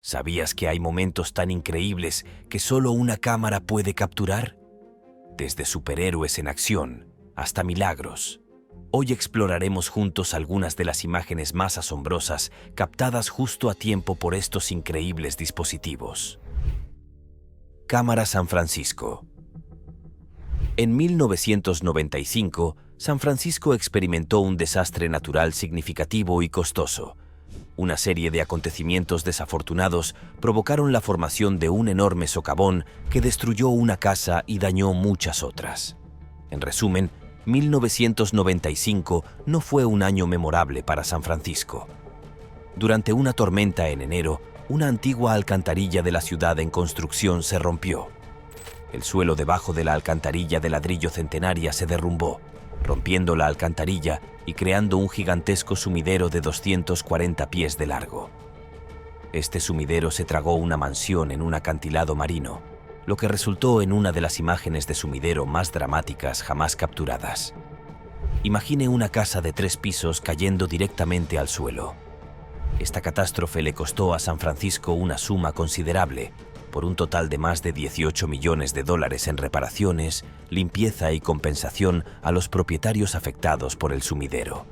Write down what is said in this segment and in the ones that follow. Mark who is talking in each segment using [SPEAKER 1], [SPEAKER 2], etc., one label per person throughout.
[SPEAKER 1] ¿Sabías que hay momentos tan increíbles que solo una cámara puede capturar? Desde superhéroes en acción hasta milagros. Hoy exploraremos juntos algunas de las imágenes más asombrosas captadas justo a tiempo por estos increíbles dispositivos. Cámara San Francisco. En 1995, San Francisco experimentó un desastre natural significativo y costoso. Una serie de acontecimientos desafortunados provocaron la formación de un enorme socavón que destruyó una casa y dañó muchas otras. En resumen, 1995 no fue un año memorable para San Francisco. Durante una tormenta en enero, una antigua alcantarilla de la ciudad en construcción se rompió. El suelo debajo de la alcantarilla de ladrillo centenaria se derrumbó, rompiendo la alcantarilla y creando un gigantesco sumidero de 240 pies de largo. Este sumidero se tragó una mansión en un acantilado marino, lo que resultó en una de las imágenes de sumidero más dramáticas jamás capturadas. Imagine una casa de 3 pisos cayendo directamente al suelo. Esta catástrofe le costó a San Francisco una suma considerable, por un total de más de $18 millones en reparaciones, limpieza y compensación a los propietarios afectados por el sumidero.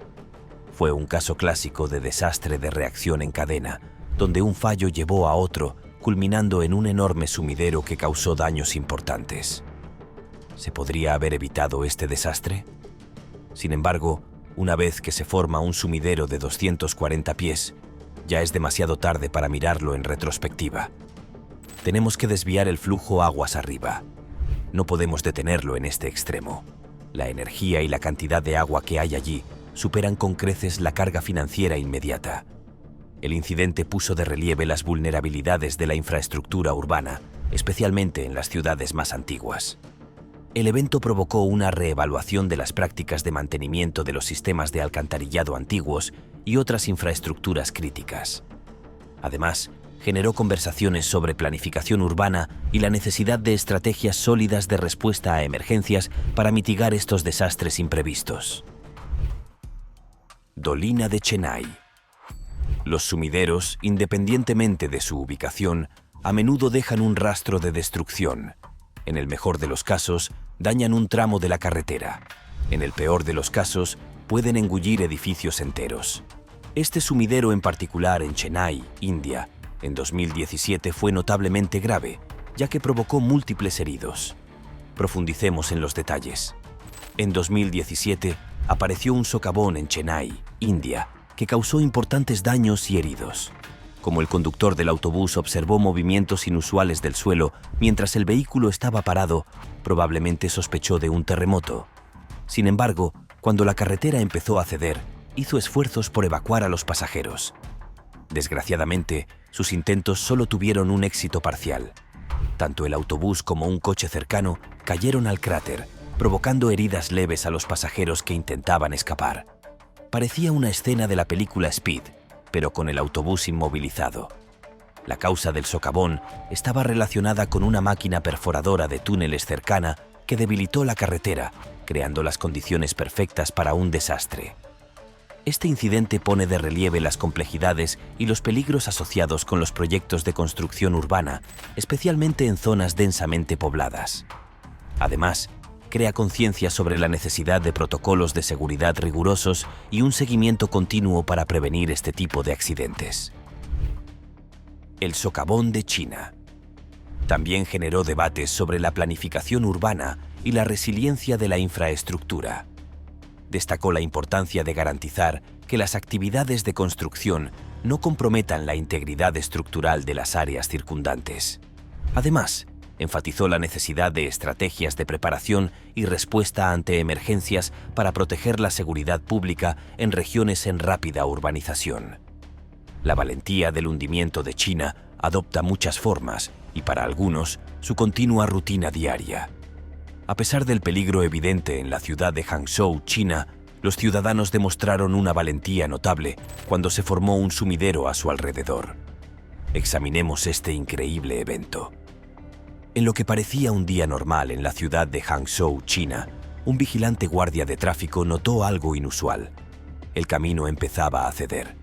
[SPEAKER 1] Fue un caso clásico de desastre de reacción en cadena, donde un fallo llevó a otro, culminando en un enorme sumidero que causó daños importantes. ¿Se podría haber evitado este desastre? Sin embargo, una vez que se forma un sumidero de 240 pies, ya es demasiado tarde para mirarlo en retrospectiva. Tenemos que desviar el flujo aguas arriba. No podemos detenerlo en este extremo. La energía y la cantidad de agua que hay allí superan con creces la carga financiera inmediata. El incidente puso de relieve las vulnerabilidades de la infraestructura urbana, especialmente en las ciudades más antiguas. El evento provocó una reevaluación de las prácticas de mantenimiento de los sistemas de alcantarillado antiguos y otras infraestructuras críticas. Además, generó conversaciones sobre planificación urbana y la necesidad de estrategias sólidas de respuesta a emergencias para mitigar estos desastres imprevistos. Dolina de Chennai. Los sumideros, independientemente de su ubicación, a menudo dejan un rastro de destrucción. En el mejor de los casos, dañan un tramo de la carretera. En el peor de los casos, pueden engullir edificios enteros. Este sumidero en particular en Chennai, India, en 2017 fue notablemente grave, ya que provocó múltiples heridos. Profundicemos en los detalles. En 2017 apareció un socavón en Chennai, India, que causó importantes daños y heridos. Como el conductor del autobús observó movimientos inusuales del suelo mientras el vehículo estaba parado, probablemente sospechó de un terremoto. Sin embargo, cuando la carretera empezó a ceder, hizo esfuerzos por evacuar a los pasajeros. Desgraciadamente, sus intentos solo tuvieron un éxito parcial. Tanto el autobús como un coche cercano cayeron al cráter, provocando heridas leves a los pasajeros que intentaban escapar. Parecía una escena de la película Speed, pero con el autobús inmovilizado. La causa del socavón estaba relacionada con una máquina perforadora de túneles cercana que debilitó la carretera, creando las condiciones perfectas para un desastre. Este incidente pone de relieve las complejidades y los peligros asociados con los proyectos de construcción urbana, especialmente en zonas densamente pobladas. Además, crea conciencia sobre la necesidad de protocolos de seguridad rigurosos y un seguimiento continuo para prevenir este tipo de accidentes. El socavón de China. También generó debates sobre la planificación urbana y la resiliencia de la infraestructura. Destacó la importancia de garantizar que las actividades de construcción no comprometan la integridad estructural de las áreas circundantes. Además, enfatizó la necesidad de estrategias de preparación y respuesta ante emergencias para proteger la seguridad pública en regiones en rápida urbanización. La valentía del hundimiento de China adopta muchas formas y para algunos, su continua rutina diaria. A pesar del peligro evidente en la ciudad de Hangzhou, China, los ciudadanos demostraron una valentía notable cuando se formó un sumidero a su alrededor. Examinemos este increíble evento. En lo que parecía un día normal en la ciudad de Hangzhou, China, un vigilante guardia de tráfico notó algo inusual. El camino empezaba a ceder.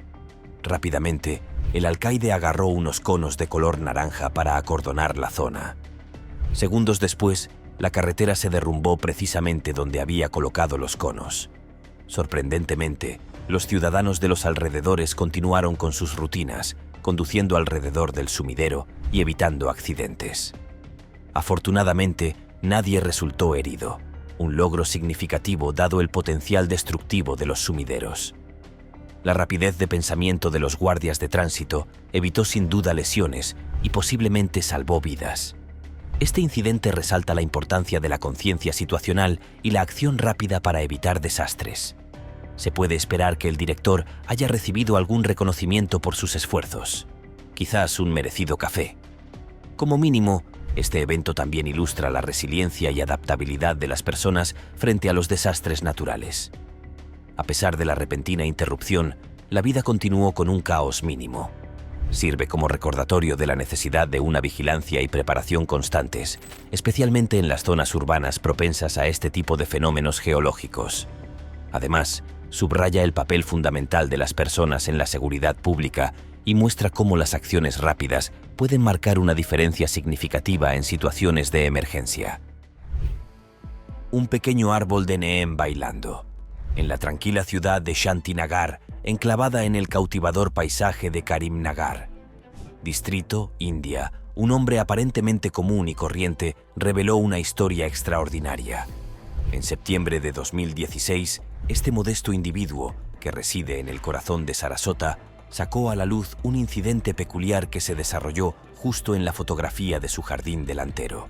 [SPEAKER 1] Rápidamente, el alcaide agarró unos conos de color naranja para acordonar la zona. Segundos después, la carretera se derrumbó precisamente donde había colocado los conos. Sorprendentemente, los ciudadanos de los alrededores continuaron con sus rutinas, conduciendo alrededor del sumidero y evitando accidentes. Afortunadamente, nadie resultó herido, un logro significativo dado el potencial destructivo de los sumideros. La rapidez de pensamiento de los guardias de tránsito evitó sin duda lesiones y posiblemente salvó vidas. Este incidente resalta la importancia de la conciencia situacional y la acción rápida para evitar desastres. Se puede esperar que el director haya recibido algún reconocimiento por sus esfuerzos, quizás un merecido café. Como mínimo, este evento también ilustra la resiliencia y adaptabilidad de las personas frente a los desastres naturales. A pesar de la repentina interrupción, la vida continuó con un caos mínimo. Sirve como recordatorio de la necesidad de una vigilancia y preparación constantes, especialmente en las zonas urbanas propensas a este tipo de fenómenos geológicos. Además, subraya el papel fundamental de las personas en la seguridad pública y muestra cómo las acciones rápidas pueden marcar una diferencia significativa en situaciones de emergencia. Un pequeño árbol de neem bailando. En la tranquila ciudad de Shantinagar, enclavada en el cautivador paisaje de Karimnagar. Distrito, India, un hombre aparentemente común y corriente reveló una historia extraordinaria. En septiembre de 2016, este modesto individuo, que reside en el corazón de Sarasota, sacó a la luz un incidente peculiar que se desarrolló justo en la fotografía de su jardín delantero.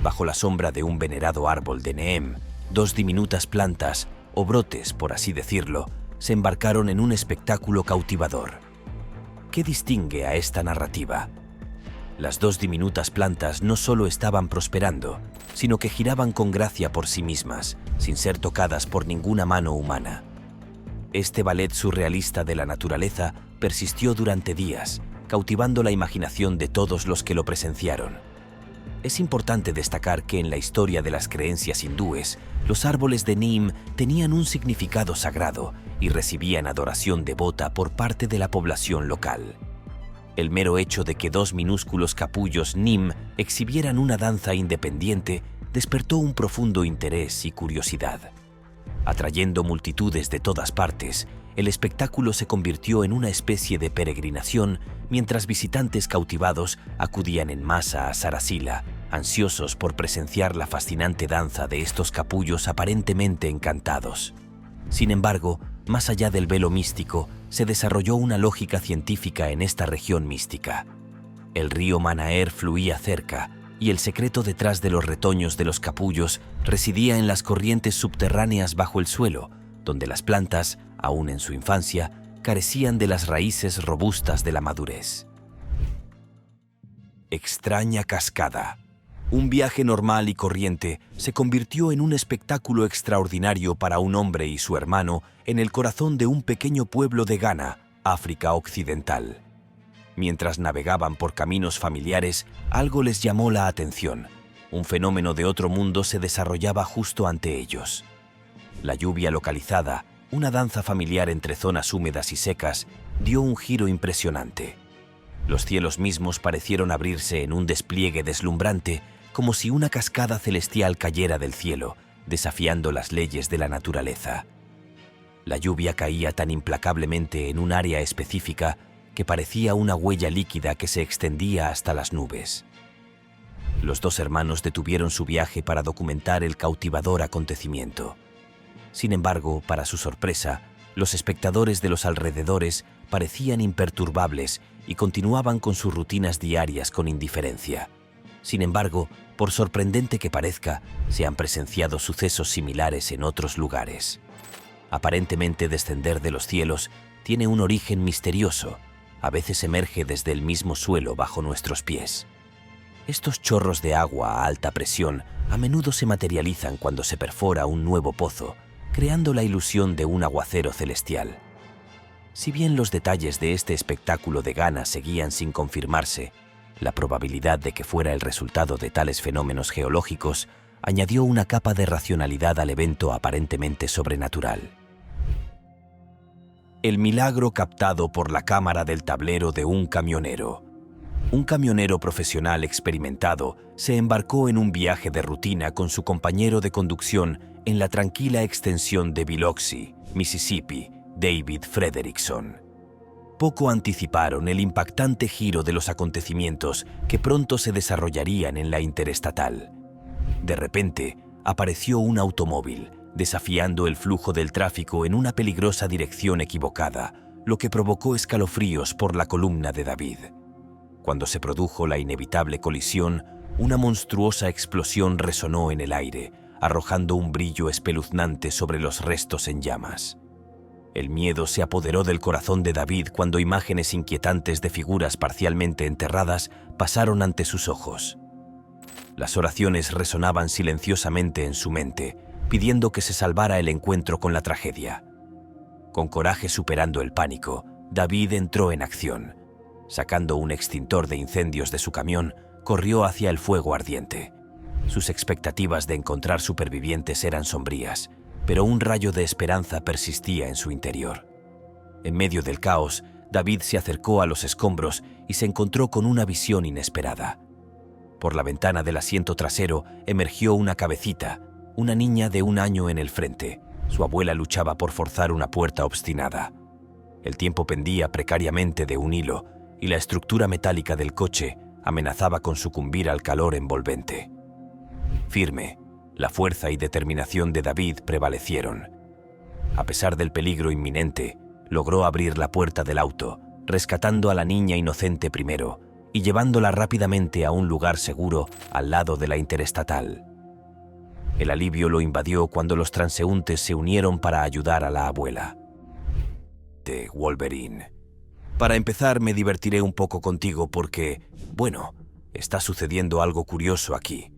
[SPEAKER 1] Bajo la sombra de un venerado árbol de neem, dos diminutas plantas, o brotes, por así decirlo, se embarcaron en un espectáculo cautivador. ¿Qué distingue a esta narrativa? Las dos diminutas plantas no solo estaban prosperando, sino que giraban con gracia por sí mismas, sin ser tocadas por ninguna mano humana. Este ballet surrealista de la naturaleza persistió durante días, cautivando la imaginación de todos los que lo presenciaron. Es importante destacar que en la historia de las creencias hindúes, los árboles de Neem tenían un significado sagrado y recibían adoración devota por parte de la población local. El mero hecho de que dos minúsculos capullos Neem exhibieran una danza independiente despertó un profundo interés y curiosidad. Atrayendo multitudes de todas partes, el espectáculo se convirtió en una especie de peregrinación mientras visitantes cautivados acudían en masa a Sarasila, ansiosos por presenciar la fascinante danza de estos capullos aparentemente encantados. Sin embargo, más allá del velo místico, se desarrolló una lógica científica en esta región mística. El río Manaer fluía cerca, y el secreto detrás de los retoños de los capullos residía en las corrientes subterráneas bajo el suelo, donde las plantas, aún en su infancia, carecían de las raíces robustas de la madurez. Extraña cascada. Un viaje normal y corriente se convirtió en un espectáculo extraordinario para un hombre y su hermano en el corazón de un pequeño pueblo de Ghana, África Occidental. Mientras navegaban por caminos familiares, algo les llamó la atención. Un fenómeno de otro mundo se desarrollaba justo ante ellos. La lluvia localizada, una danza familiar entre zonas húmedas y secas, dio un giro impresionante. Los cielos mismos parecieron abrirse en un despliegue deslumbrante, como si una cascada celestial cayera del cielo, desafiando las leyes de la naturaleza. La lluvia caía tan implacablemente en un área específica que parecía una huella líquida que se extendía hasta las nubes. Los dos hermanos detuvieron su viaje para documentar el cautivador acontecimiento. Sin embargo, para su sorpresa, los espectadores de los alrededores parecían imperturbables y continuaban con sus rutinas diarias con indiferencia. Sin embargo, por sorprendente que parezca, se han presenciado sucesos similares en otros lugares. Aparentemente descender de los cielos tiene un origen misterioso. A veces emerge desde el mismo suelo bajo nuestros pies. Estos chorros de agua a alta presión a menudo se materializan cuando se perfora un nuevo pozo, creando la ilusión de un aguacero celestial. Si bien los detalles de este espectáculo de Ghana seguían sin confirmarse, la probabilidad de que fuera el resultado de tales fenómenos geológicos añadió una capa de racionalidad al evento aparentemente sobrenatural. El milagro captado por la cámara del tablero de un camionero. Un camionero profesional experimentado se embarcó en un viaje de rutina con su compañero de conducción en la tranquila extensión de Biloxi, Mississippi, David Frederickson. Poco anticiparon el impactante giro de los acontecimientos que pronto se desarrollarían en la interestatal. De repente, apareció un automóvil, desafiando el flujo del tráfico en una peligrosa dirección equivocada, lo que provocó escalofríos por la columna de David. Cuando se produjo la inevitable colisión, una monstruosa explosión resonó en el aire, arrojando un brillo espeluznante sobre los restos en llamas. El miedo se apoderó del corazón de David cuando imágenes inquietantes de figuras parcialmente enterradas pasaron ante sus ojos. Las oraciones resonaban silenciosamente en su mente, pidiendo que se salvara el encuentro con la tragedia. Con coraje superando el pánico, David entró en acción. Sacando un extintor de incendios de su camión, corrió hacia el fuego ardiente. Sus expectativas de encontrar supervivientes eran sombrías, pero un rayo de esperanza persistía en su interior. En medio del caos, David se acercó a los escombros y se encontró con una visión inesperada. Por la ventana del asiento trasero emergió una cabecita, una niña de 1 año en el frente. Su abuela luchaba por forzar una puerta obstinada. El tiempo pendía precariamente de un hilo y la estructura metálica del coche amenazaba con sucumbir al calor envolvente. Firme, la fuerza y determinación de David prevalecieron. A pesar del peligro inminente, logró abrir la puerta del auto, rescatando a la niña inocente primero y llevándola rápidamente a un lugar seguro al lado de la interestatal. El alivio lo invadió cuando los transeúntes se unieron para ayudar a la abuela. De Wolverine. Para empezar, me divertiré un poco contigo porque, bueno, está sucediendo algo curioso aquí.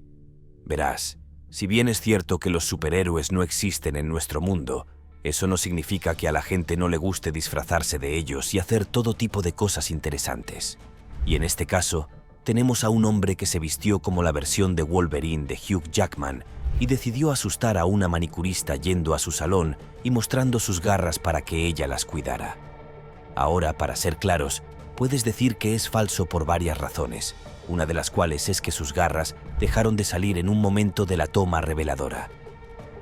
[SPEAKER 1] Verás, si bien es cierto que los superhéroes no existen en nuestro mundo, eso no significa que a la gente no le guste disfrazarse de ellos y hacer todo tipo de cosas interesantes. Y en este caso, tenemos a un hombre que se vistió como la versión de Wolverine de Hugh Jackman y decidió asustar a una manicurista yendo a su salón y mostrando sus garras para que ella las cuidara. Ahora, para ser claros, puedes decir que es falso por varias razones, una de las cuales es que sus garras dejaron de salir en un momento de la toma reveladora.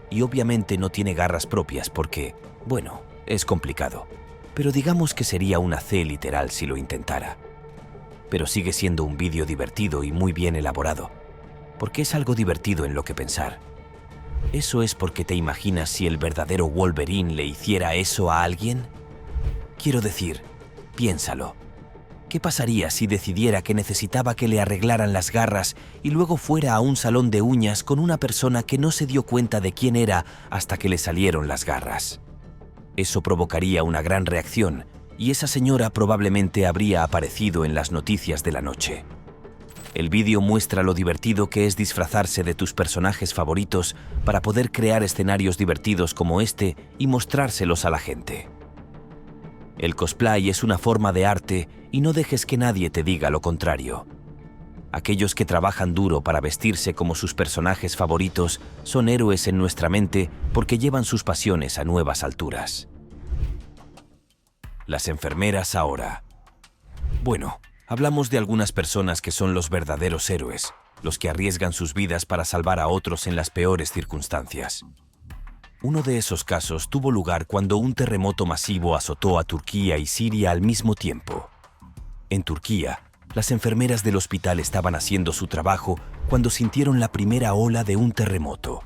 [SPEAKER 1] Y obviamente no tiene garras propias porque, bueno, es complicado, pero digamos que sería una C literal si lo intentara. Pero sigue siendo un vídeo divertido y muy bien elaborado, porque es algo divertido en lo que pensar. ¿Eso es porque te imaginas si el verdadero Wolverine le hiciera eso a alguien? Quiero decir, piénsalo. ¿Qué pasaría si decidiera que necesitaba que le arreglaran las garras y luego fuera a un salón de uñas con una persona que no se dio cuenta de quién era hasta que le salieron las garras? Eso provocaría una gran reacción y esa señora probablemente habría aparecido en las noticias de la noche. El vídeo muestra lo divertido que es disfrazarse de tus personajes favoritos para poder crear escenarios divertidos como este y mostrárselos a la gente. El cosplay es una forma de arte y no dejes que nadie te diga lo contrario. Aquellos que trabajan duro para vestirse como sus personajes favoritos son héroes en nuestra mente porque llevan sus pasiones a nuevas alturas. Las enfermeras ahora. Bueno, hablamos de algunas personas que son los verdaderos héroes, los que arriesgan sus vidas para salvar a otros en las peores circunstancias. Uno de esos casos tuvo lugar cuando un terremoto masivo azotó a Turquía y Siria al mismo tiempo. En Turquía, las enfermeras del hospital estaban haciendo su trabajo cuando sintieron la primera ola de un terremoto.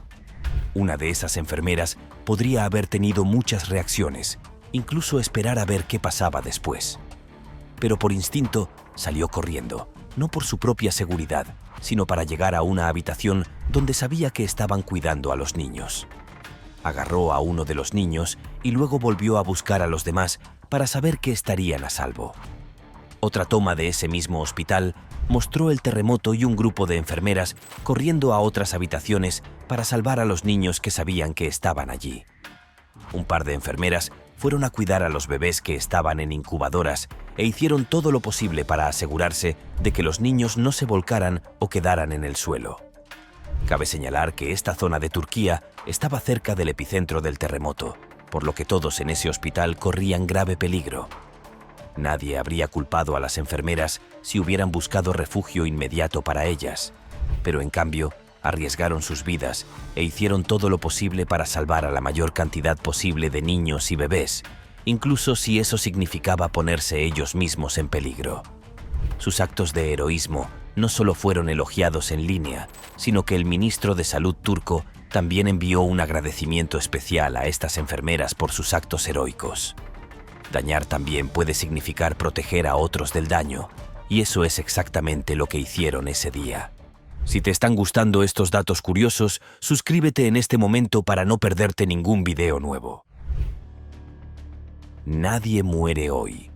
[SPEAKER 1] Una de esas enfermeras podría haber tenido muchas reacciones, incluso esperar a ver qué pasaba después. Pero por instinto salió corriendo, no por su propia seguridad, sino para llegar a una habitación donde sabía que estaban cuidando a los niños. Agarró a uno de los niños y luego volvió a buscar a los demás para saber que estarían a salvo. Otra toma de ese mismo hospital mostró el terremoto y un grupo de enfermeras corriendo a otras habitaciones para salvar a los niños que sabían que estaban allí. Un par de enfermeras fueron a cuidar a los bebés que estaban en incubadoras e hicieron todo lo posible para asegurarse de que los niños no se volcaran o quedaran en el suelo. Cabe señalar que esta zona de Turquía estaba cerca del epicentro del terremoto, por lo que todos en ese hospital corrían grave peligro. Nadie habría culpado a las enfermeras si hubieran buscado refugio inmediato para ellas, pero en cambio arriesgaron sus vidas e hicieron todo lo posible para salvar a la mayor cantidad posible de niños y bebés, incluso si eso significaba ponerse ellos mismos en peligro. Sus actos de heroísmo no solo fueron elogiados en línea, sino que el ministro de Salud turco también envió un agradecimiento especial a estas enfermeras por sus actos heroicos. Dañar también puede significar proteger a otros del daño, y eso es exactamente lo que hicieron ese día. Si te están gustando estos datos curiosos, suscríbete en este momento para no perderte ningún video nuevo. Nadie muere hoy.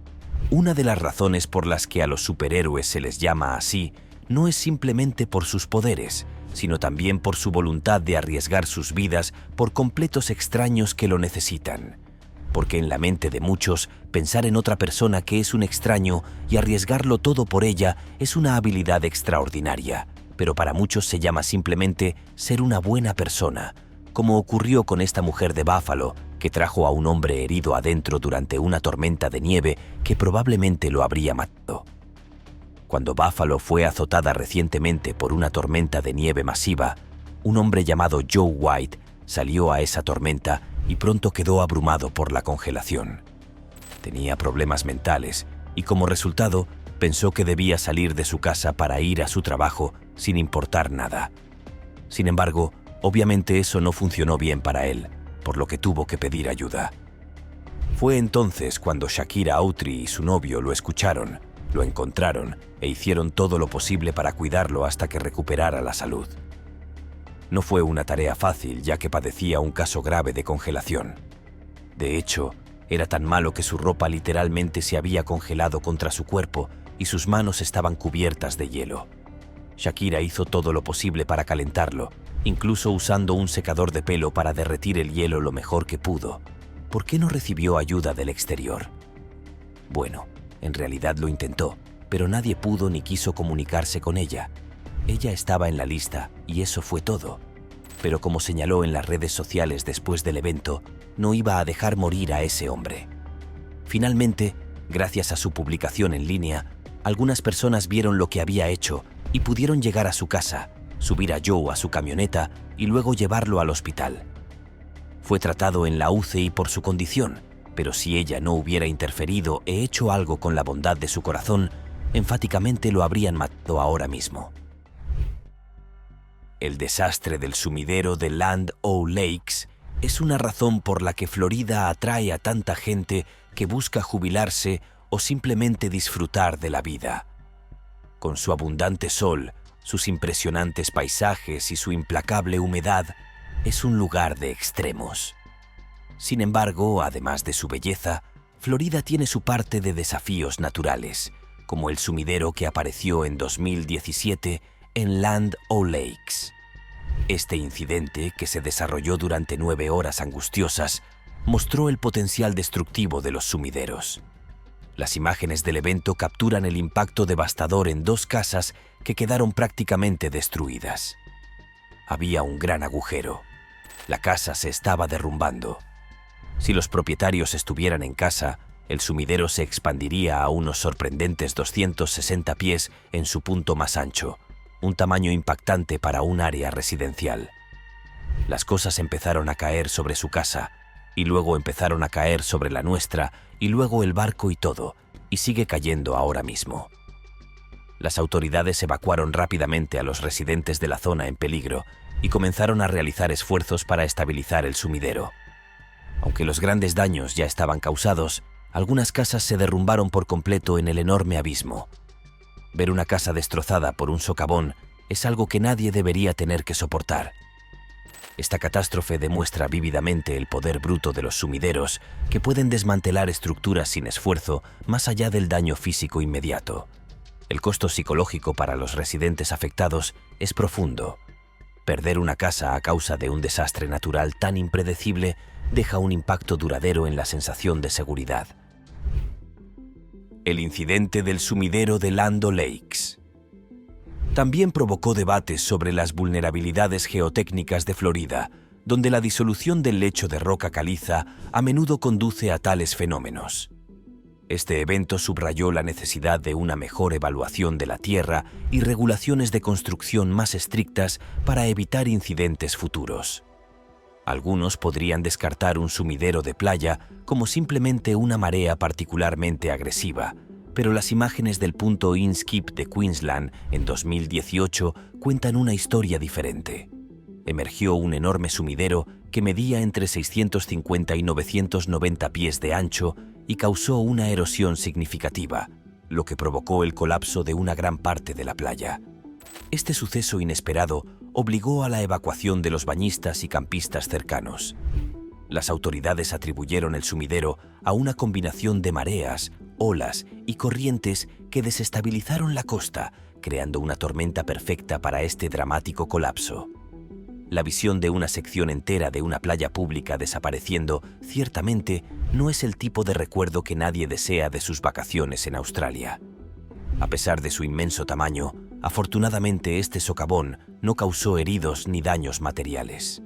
[SPEAKER 1] Una de las razones por las que a los superhéroes se les llama así no es simplemente por sus poderes, sino también por su voluntad de arriesgar sus vidas por completos extraños que lo necesitan. Porque en la mente de muchos, pensar en otra persona que es un extraño y arriesgarlo todo por ella es una habilidad extraordinaria, pero para muchos se llama simplemente ser una buena persona, como ocurrió con esta mujer de Buffalo, que trajo a un hombre herido adentro durante una tormenta de nieve que probablemente lo habría matado. Cuando Buffalo fue azotada recientemente por una tormenta de nieve masiva, un hombre llamado Joe White salió a esa tormenta y pronto quedó abrumado por la congelación. Tenía problemas mentales y como resultado pensó que debía salir de su casa para ir a su trabajo sin importar nada. Sin embargo, obviamente eso no funcionó bien para él, por lo que tuvo que pedir ayuda. Fue entonces cuando Shakira Autry y su novio lo escucharon, lo encontraron e hicieron todo lo posible para cuidarlo hasta que recuperara la salud. No fue una tarea fácil, ya que padecía un caso grave de congelación. De hecho, era tan malo que su ropa literalmente se había congelado contra su cuerpo y sus manos estaban cubiertas de hielo. Shakira hizo todo lo posible para calentarlo, incluso usando un secador de pelo para derretir el hielo lo mejor que pudo. ¿Por qué no recibió ayuda del exterior? Bueno, en realidad lo intentó, pero nadie pudo ni quiso comunicarse con ella. Ella estaba en la lista y eso fue todo. Pero como señaló en las redes sociales después del evento, no iba a dejar morir a ese hombre. Finalmente, gracias a su publicación en línea, algunas personas vieron lo que había hecho y pudieron llegar a su casa, subir a Joe a su camioneta y luego llevarlo al hospital. Fue tratado en la UCI por su condición, pero si ella no hubiera interferido e hecho algo con la bondad de su corazón, enfáticamente lo habrían matado ahora mismo. El desastre del sumidero de Land O'Lakes es una razón por la que Florida atrae a tanta gente que busca jubilarse o simplemente disfrutar de la vida. Con su abundante sol, sus impresionantes paisajes y su implacable humedad, es un lugar de extremos. Sin embargo, además de su belleza, Florida tiene su parte de desafíos naturales, como el sumidero que apareció en 2017 en Land O'Lakes. Este incidente, que se desarrolló durante 9 horas angustiosas, mostró el potencial destructivo de los sumideros. Las imágenes del evento capturan el impacto devastador en 2 casas que quedaron prácticamente destruidas. Había un gran agujero. La casa se estaba derrumbando. Si los propietarios estuvieran en casa, el sumidero se expandiría a unos sorprendentes 260 pies en su punto más ancho, un tamaño impactante para un área residencial. Las cosas empezaron a caer sobre su casa, y luego empezaron a caer sobre la nuestra, y luego el barco y todo, y sigue cayendo ahora mismo. Las autoridades evacuaron rápidamente a los residentes de la zona en peligro y comenzaron a realizar esfuerzos para estabilizar el sumidero. Aunque los grandes daños ya estaban causados, algunas casas se derrumbaron por completo en el enorme abismo. Ver una casa destrozada por un socavón es algo que nadie debería tener que soportar. Esta catástrofe demuestra vívidamente el poder bruto de los sumideros, que pueden desmantelar estructuras sin esfuerzo más allá del daño físico inmediato. El costo psicológico para los residentes afectados es profundo. Perder una casa a causa de un desastre natural tan impredecible deja un impacto duradero en la sensación de seguridad. El incidente del sumidero de Land O'Lakes también provocó debates sobre las vulnerabilidades geotécnicas de Florida, donde la disolución del lecho de roca caliza a menudo conduce a tales fenómenos. Este evento subrayó la necesidad de una mejor evaluación de la Tierra y regulaciones de construcción más estrictas para evitar incidentes futuros. Algunos podrían descartar un sumidero de playa como simplemente una marea particularmente agresiva, pero las imágenes del punto Inskip de Queensland en 2018 cuentan una historia diferente. Emergió un enorme sumidero que medía entre 650 y 990 pies de ancho y causó una erosión significativa, lo que provocó el colapso de una gran parte de la playa. Este suceso inesperado obligó a la evacuación de los bañistas y campistas cercanos. Las autoridades atribuyeron el sumidero a una combinación de mareas, olas y corrientes que desestabilizaron la costa, creando una tormenta perfecta para este dramático colapso. La visión de una sección entera de una playa pública desapareciendo, ciertamente, no es el tipo de recuerdo que nadie desea de sus vacaciones en Australia. A pesar de su inmenso tamaño, afortunadamente este socavón no causó heridos ni daños materiales.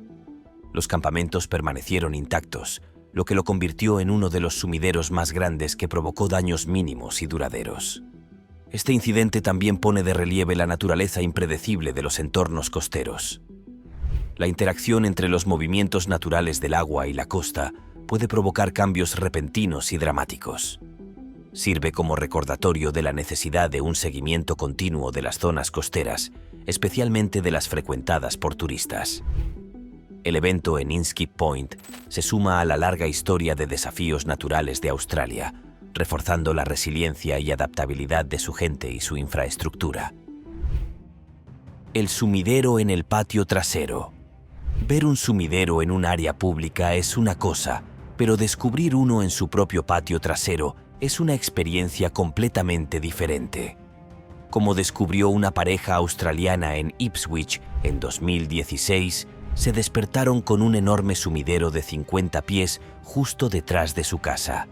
[SPEAKER 1] Los campamentos permanecieron intactos, lo que lo convirtió en uno de los sumideros más grandes que provocó daños mínimos y duraderos. Este incidente también pone de relieve la naturaleza impredecible de los entornos costeros. La interacción entre los movimientos naturales del agua y la costa puede provocar cambios repentinos y dramáticos. Sirve como recordatorio de la necesidad de un seguimiento continuo de las zonas costeras, especialmente de las frecuentadas por turistas. El evento en Inskip Point se suma a la larga historia de desafíos naturales de Australia, reforzando la resiliencia y adaptabilidad de su gente y su infraestructura. El sumidero en el patio trasero. Ver un sumidero en un área pública es una cosa, pero descubrir uno en su propio patio trasero es una experiencia completamente diferente. Como descubrió una pareja australiana en Ipswich en 2016, se despertaron con un enorme sumidero de 50 pies justo detrás de su casa.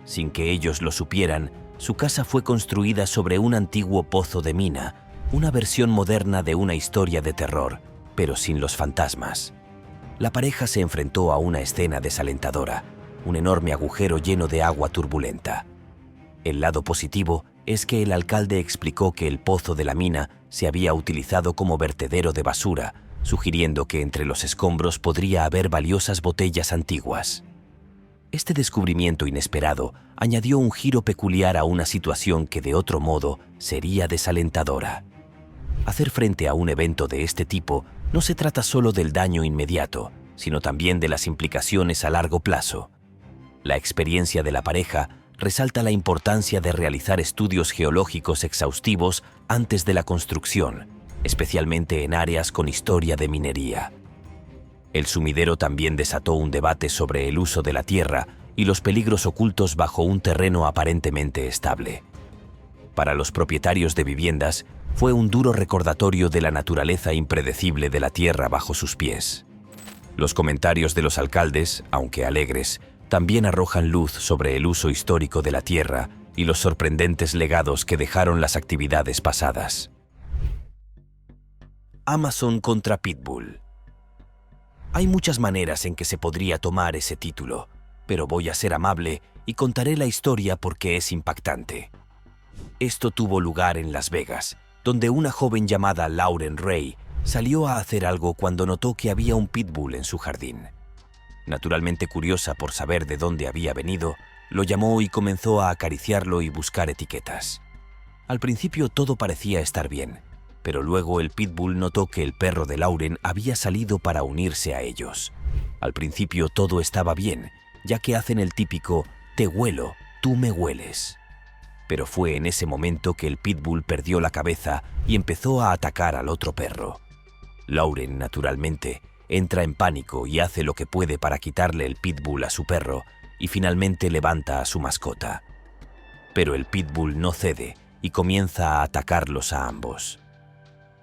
[SPEAKER 1] Sin que ellos lo supieran, su casa fue construida sobre un antiguo pozo de mina, una versión moderna de una historia de terror, pero sin los fantasmas. La pareja se enfrentó a una escena desalentadora, un enorme agujero lleno de agua turbulenta. El lado positivo es que el alcalde explicó que el pozo de la mina se había utilizado como vertedero de basura, sugiriendo que entre los escombros podría haber valiosas botellas antiguas. Este descubrimiento inesperado añadió un giro peculiar a una situación que de otro modo sería desalentadora. Hacer frente a un evento de este tipo no se trata solo del daño inmediato, sino también de las implicaciones a largo plazo. La experiencia de la pareja resalta la importancia de realizar estudios geológicos exhaustivos antes de la construcción, especialmente en áreas con historia de minería. El sumidero también desató un debate sobre el uso de la tierra y los peligros ocultos bajo un terreno aparentemente estable. Para los propietarios de viviendas, fue un duro recordatorio de la naturaleza impredecible de la tierra bajo sus pies. Los comentarios de los alcaldes, aunque alegres, también arrojan luz sobre el uso histórico de la tierra y los sorprendentes legados que dejaron las actividades pasadas. Amazon contra Pitbull. Hay muchas maneras en que se podría tomar ese título, pero voy a ser amable y contaré la historia porque es impactante. Esto tuvo lugar en Las Vegas, donde una joven llamada Lauren Ray salió a hacer algo cuando notó que había un pitbull en su jardín. Naturalmente curiosa por saber de dónde había venido, lo llamó y comenzó a acariciarlo y buscar etiquetas. Al principio todo parecía estar bien, pero luego el pitbull notó que el perro de Lauren había salido para unirse a ellos. Al principio todo estaba bien, ya que hacen el típico «te huelo, tú me hueles». Pero fue en ese momento que el pitbull perdió la cabeza y empezó a atacar al otro perro. Lauren, naturalmente, entra en pánico y hace lo que puede para quitarle el pitbull a su perro y finalmente levanta a su mascota. Pero el pitbull no cede y comienza a atacarlos a ambos.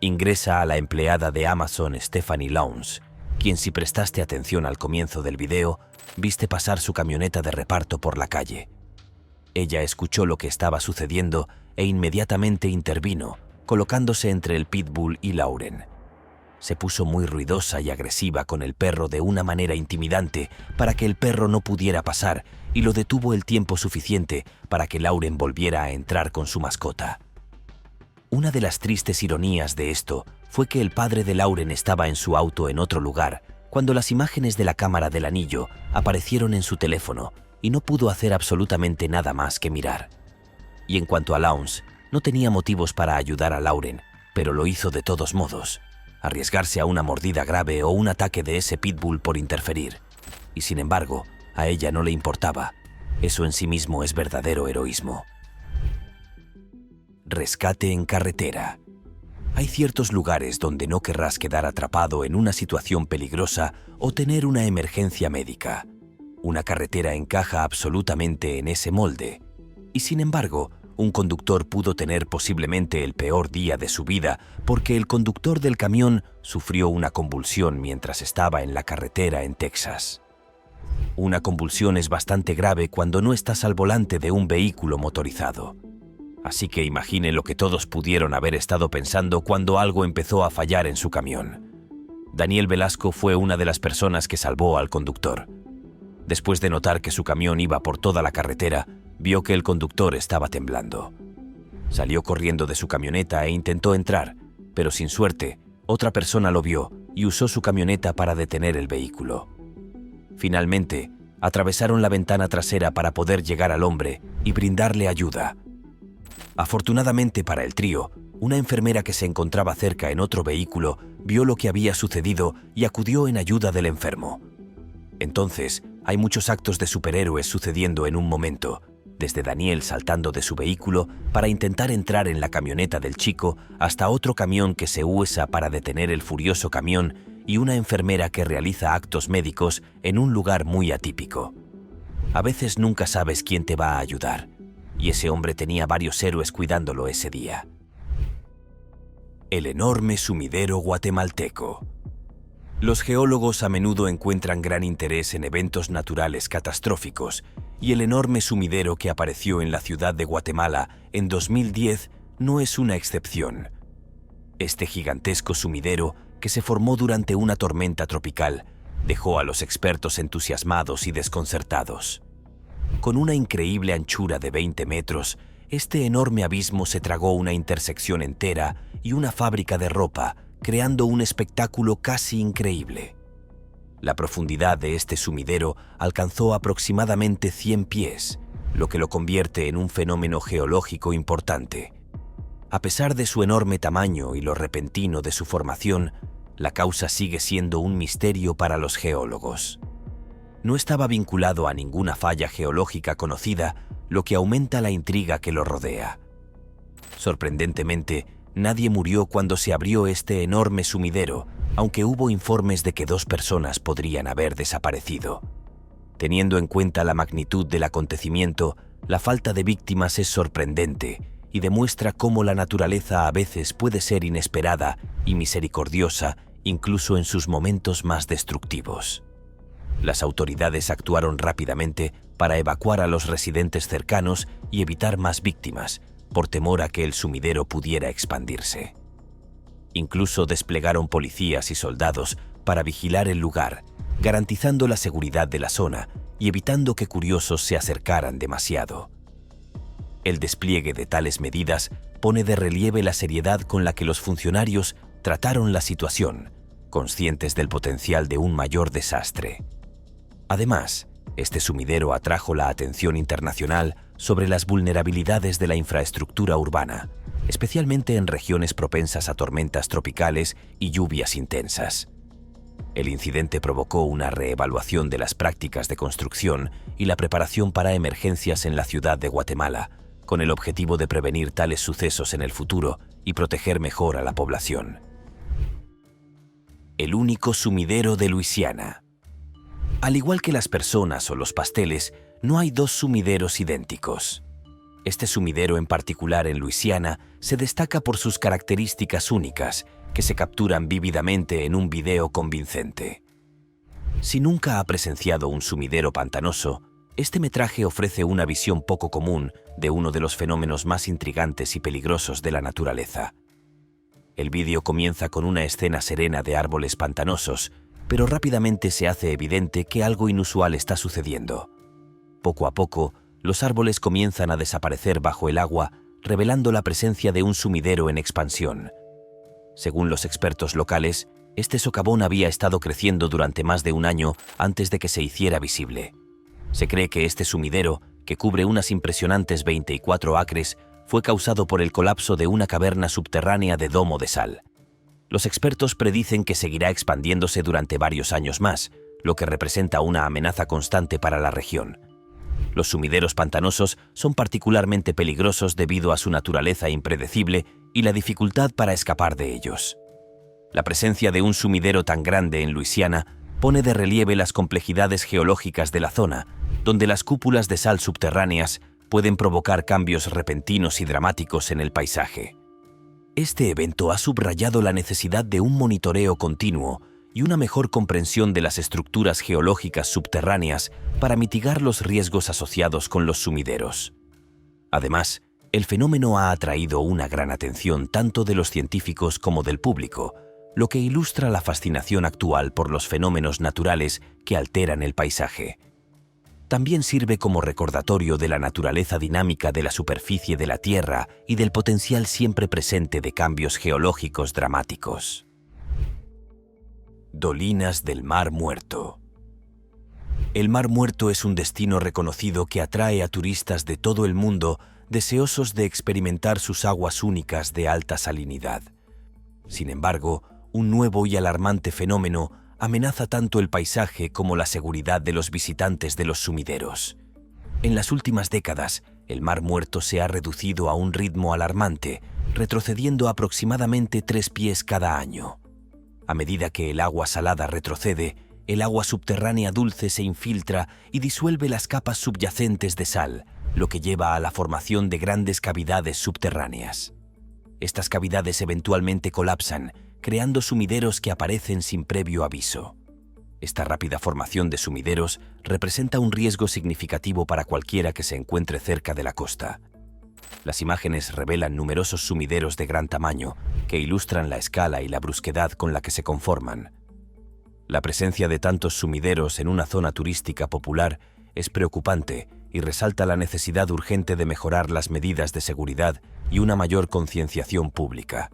[SPEAKER 1] Ingresa a la empleada de Amazon Stephanie Lowndes, quien, si prestaste atención al comienzo del video, viste pasar su camioneta de reparto por la calle. Ella escuchó lo que estaba sucediendo e inmediatamente intervino, colocándose entre el pitbull y Lauren. Se puso muy ruidosa y agresiva con el perro de una manera intimidante para que el perro no pudiera pasar y lo detuvo el tiempo suficiente para que Lauren volviera a entrar con su mascota. Una de las tristes ironías de esto fue que el padre de Lauren estaba en su auto en otro lugar cuando las imágenes de la cámara del anillo aparecieron en su teléfono y no pudo hacer absolutamente nada más que mirar. Y en cuanto a Lance, no tenía motivos para ayudar a Lauren, pero lo hizo de todos modos. Arriesgarse a una mordida grave o un ataque de ese pitbull por interferir. Y sin embargo, a ella no le importaba. Eso en sí mismo es verdadero heroísmo. Rescate en carretera. Hay ciertos lugares donde no querrás quedar atrapado en una situación peligrosa o tener una emergencia médica. Una carretera encaja absolutamente en ese molde. Y sin embargo, un conductor pudo tener posiblemente el peor día de su vida porque el conductor del camión sufrió una convulsión mientras estaba en la carretera en Texas. Una convulsión es bastante grave cuando no estás al volante de un vehículo motorizado. Así que imagine lo que todos pudieron haber estado pensando cuando algo empezó a fallar en su camión. Daniel Velasco fue una de las personas que salvó al conductor. Después de notar que su camión iba por toda la carretera, vio que el conductor estaba temblando. Salió corriendo de su camioneta e intentó entrar, pero sin suerte, otra persona lo vio y usó su camioneta para detener el vehículo. Finalmente, atravesaron la ventana trasera para poder llegar al hombre y brindarle ayuda. Afortunadamente para el trío, una enfermera que se encontraba cerca en otro vehículo vio lo que había sucedido y acudió en ayuda del enfermo. Entonces, hay muchos actos de superhéroes sucediendo en un momento, desde Daniel saltando de su vehículo para intentar entrar en la camioneta del chico hasta otro camión que se usa para detener el furioso camión y una enfermera que realiza actos médicos en un lugar muy atípico. A veces nunca sabes quién te va a ayudar, y ese hombre tenía varios héroes cuidándolo ese día. El enorme sumidero guatemalteco. Los geólogos a menudo encuentran gran interés en eventos naturales catastróficos, y el enorme sumidero que apareció en la ciudad de Guatemala en 2010 no es una excepción. Este gigantesco sumidero, que se formó durante una tormenta tropical, dejó a los expertos entusiasmados y desconcertados. Con una increíble anchura de 20 metros, este enorme abismo se tragó una intersección entera y una fábrica de ropa, creando un espectáculo casi increíble. La profundidad de este sumidero alcanzó aproximadamente 100 pies, lo que lo convierte en un fenómeno geológico importante. A pesar de su enorme tamaño y lo repentino de su formación, la causa sigue siendo un misterio para los geólogos. No estaba vinculado a ninguna falla geológica conocida, lo que aumenta la intriga que lo rodea. Sorprendentemente, nadie murió cuando se abrió este enorme sumidero, aunque hubo informes de que 2 personas podrían haber desaparecido. Teniendo en cuenta la magnitud del acontecimiento, la falta de víctimas es sorprendente y demuestra cómo la naturaleza a veces puede ser inesperada y misericordiosa, incluso en sus momentos más destructivos. Las autoridades actuaron rápidamente para evacuar a los residentes cercanos y evitar más víctimas, por temor a que el sumidero pudiera expandirse. Incluso desplegaron policías y soldados para vigilar el lugar, garantizando la seguridad de la zona y evitando que curiosos se acercaran demasiado. El despliegue de tales medidas pone de relieve la seriedad con la que los funcionarios trataron la situación, conscientes del potencial de un mayor desastre. Además, este sumidero atrajo la atención internacional sobre las vulnerabilidades de la infraestructura urbana, especialmente en regiones propensas a tormentas tropicales y lluvias intensas. El incidente provocó una reevaluación de las prácticas de construcción y la preparación para emergencias en la ciudad de Guatemala, con el objetivo de prevenir tales sucesos en el futuro y proteger mejor a la población. El único sumidero de Luisiana. Al igual que las personas o los pasteles, no hay 2 sumideros idénticos. Este sumidero en particular en Luisiana se destaca por sus características únicas, que se capturan vívidamente en un video convincente. Si nunca ha presenciado un sumidero pantanoso, este metraje ofrece una visión poco común de uno de los fenómenos más intrigantes y peligrosos de la naturaleza. El vídeo comienza con una escena serena de árboles pantanosos, pero rápidamente se hace evidente que algo inusual está sucediendo. Poco a poco, los árboles comienzan a desaparecer bajo el agua, revelando la presencia de un sumidero en expansión. Según los expertos locales, este socavón había estado creciendo durante más de un año antes de que se hiciera visible. Se cree que este sumidero, que cubre unas impresionantes 24 acres, fue causado por el colapso de una caverna subterránea de domo de sal. Los expertos predicen que seguirá expandiéndose durante varios años más, lo que representa una amenaza constante para la región. Los sumideros pantanosos son particularmente peligrosos debido a su naturaleza impredecible y la dificultad para escapar de ellos. La presencia de un sumidero tan grande en Luisiana pone de relieve las complejidades geológicas de la zona, donde las cúpulas de sal subterráneas pueden provocar cambios repentinos y dramáticos en el paisaje. Este evento ha subrayado la necesidad de un monitoreo continuo y una mejor comprensión de las estructuras geológicas subterráneas para mitigar los riesgos asociados con los sumideros. Además, el fenómeno ha atraído una gran atención tanto de los científicos como del público, lo que ilustra la fascinación actual por los fenómenos naturales que alteran el paisaje. También sirve como recordatorio de la naturaleza dinámica de la superficie de la Tierra y del potencial siempre presente de cambios geológicos dramáticos. Dolinas del Mar Muerto. El Mar Muerto es un destino reconocido que atrae a turistas de todo el mundo deseosos de experimentar sus aguas únicas de alta salinidad. Sin embargo, un nuevo y alarmante fenómeno amenaza tanto el paisaje como la seguridad de los visitantes de los sumideros. En las últimas décadas, el Mar Muerto se ha reducido a un ritmo alarmante, retrocediendo aproximadamente 3 pies cada año. A medida que el agua salada retrocede, el agua subterránea dulce se infiltra y disuelve las capas subyacentes de sal, lo que lleva a la formación de grandes cavidades subterráneas. Estas cavidades eventualmente colapsan, creando sumideros que aparecen sin previo aviso. Esta rápida formación de sumideros representa un riesgo significativo para cualquiera que se encuentre cerca de la costa. Las imágenes revelan numerosos sumideros de gran tamaño que ilustran la escala y la brusquedad con la que se conforman. La presencia de tantos sumideros en una zona turística popular es preocupante y resalta la necesidad urgente de mejorar las medidas de seguridad y una mayor concienciación pública.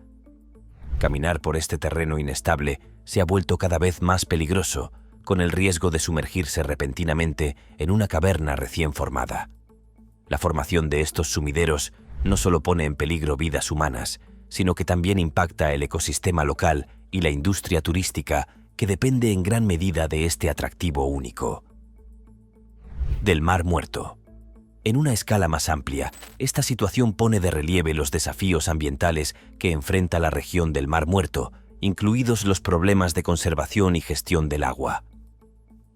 [SPEAKER 1] Caminar por este terreno inestable se ha vuelto cada vez más peligroso, con el riesgo de sumergirse repentinamente en una caverna recién formada. La formación de estos sumideros no solo pone en peligro vidas humanas, sino que también impacta el ecosistema local y la industria turística que depende en gran medida de este atractivo único. Del Mar Muerto. En una escala más amplia, esta situación pone de relieve los desafíos ambientales que enfrenta la región del Mar Muerto, incluidos los problemas de conservación y gestión del agua.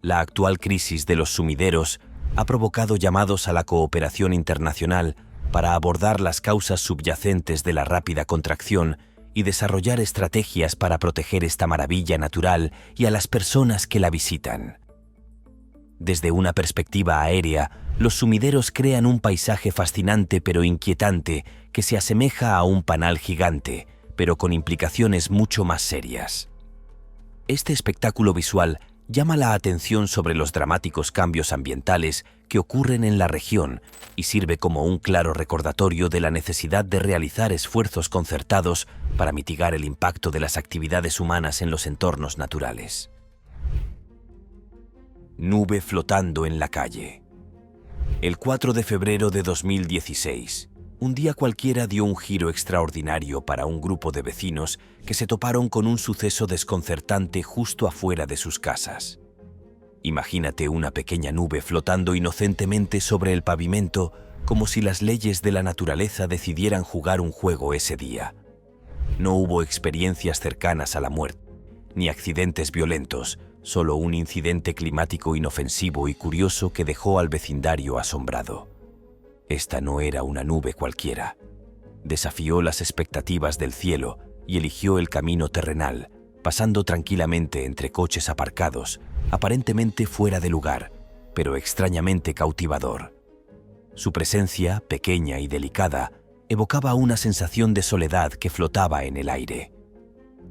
[SPEAKER 1] La actual crisis de los sumideros ha provocado llamados a la cooperación internacional para abordar las causas subyacentes de la rápida contracción y desarrollar estrategias para proteger esta maravilla natural y a las personas que la visitan. Desde una perspectiva aérea, los sumideros crean un paisaje fascinante pero inquietante que se asemeja a un panal gigante, pero con implicaciones mucho más serias. Este espectáculo visual llama la atención sobre los dramáticos cambios ambientales que ocurren en la región y sirve como un claro recordatorio de la necesidad de realizar esfuerzos concertados para mitigar el impacto de las actividades humanas en los entornos naturales. Nube flotando en la calle. El 4 de febrero de 2016, un día cualquiera dio un giro extraordinario para un grupo de vecinos que se toparon con un suceso desconcertante justo afuera de sus casas. Imagínate una pequeña nube flotando inocentemente sobre el pavimento, como si las leyes de la naturaleza decidieran jugar un juego ese día. No hubo experiencias cercanas a la muerte, ni accidentes violentos, solo un incidente climático inofensivo y curioso que dejó al vecindario asombrado. Esta no era una nube cualquiera. Desafió las expectativas del cielo y eligió el camino terrenal, pasando tranquilamente entre coches aparcados, aparentemente fuera de lugar, pero extrañamente cautivador. Su presencia, pequeña y delicada, evocaba una sensación de soledad que flotaba en el aire.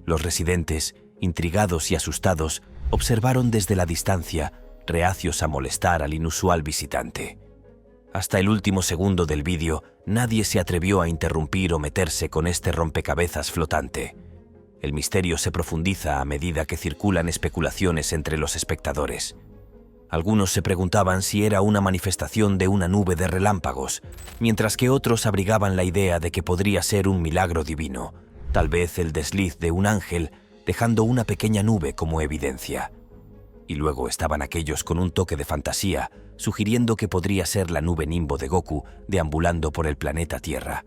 [SPEAKER 1] Los residentes, intrigados y asustados, observaron desde la distancia, reacios a molestar al inusual visitante. Hasta el último segundo del vídeo, nadie se atrevió a interrumpir o meterse con este rompecabezas flotante. El misterio se profundiza a medida que circulan especulaciones entre los espectadores. Algunos se preguntaban si era una manifestación de una nube de relámpagos, mientras que otros abrigaban la idea de que podría ser un milagro divino, tal vez el desliz de un ángel, dejando una pequeña nube como evidencia. Y luego estaban aquellos con un toque de fantasía, sugiriendo que podría ser la nube Nimbo de Goku deambulando por el planeta Tierra.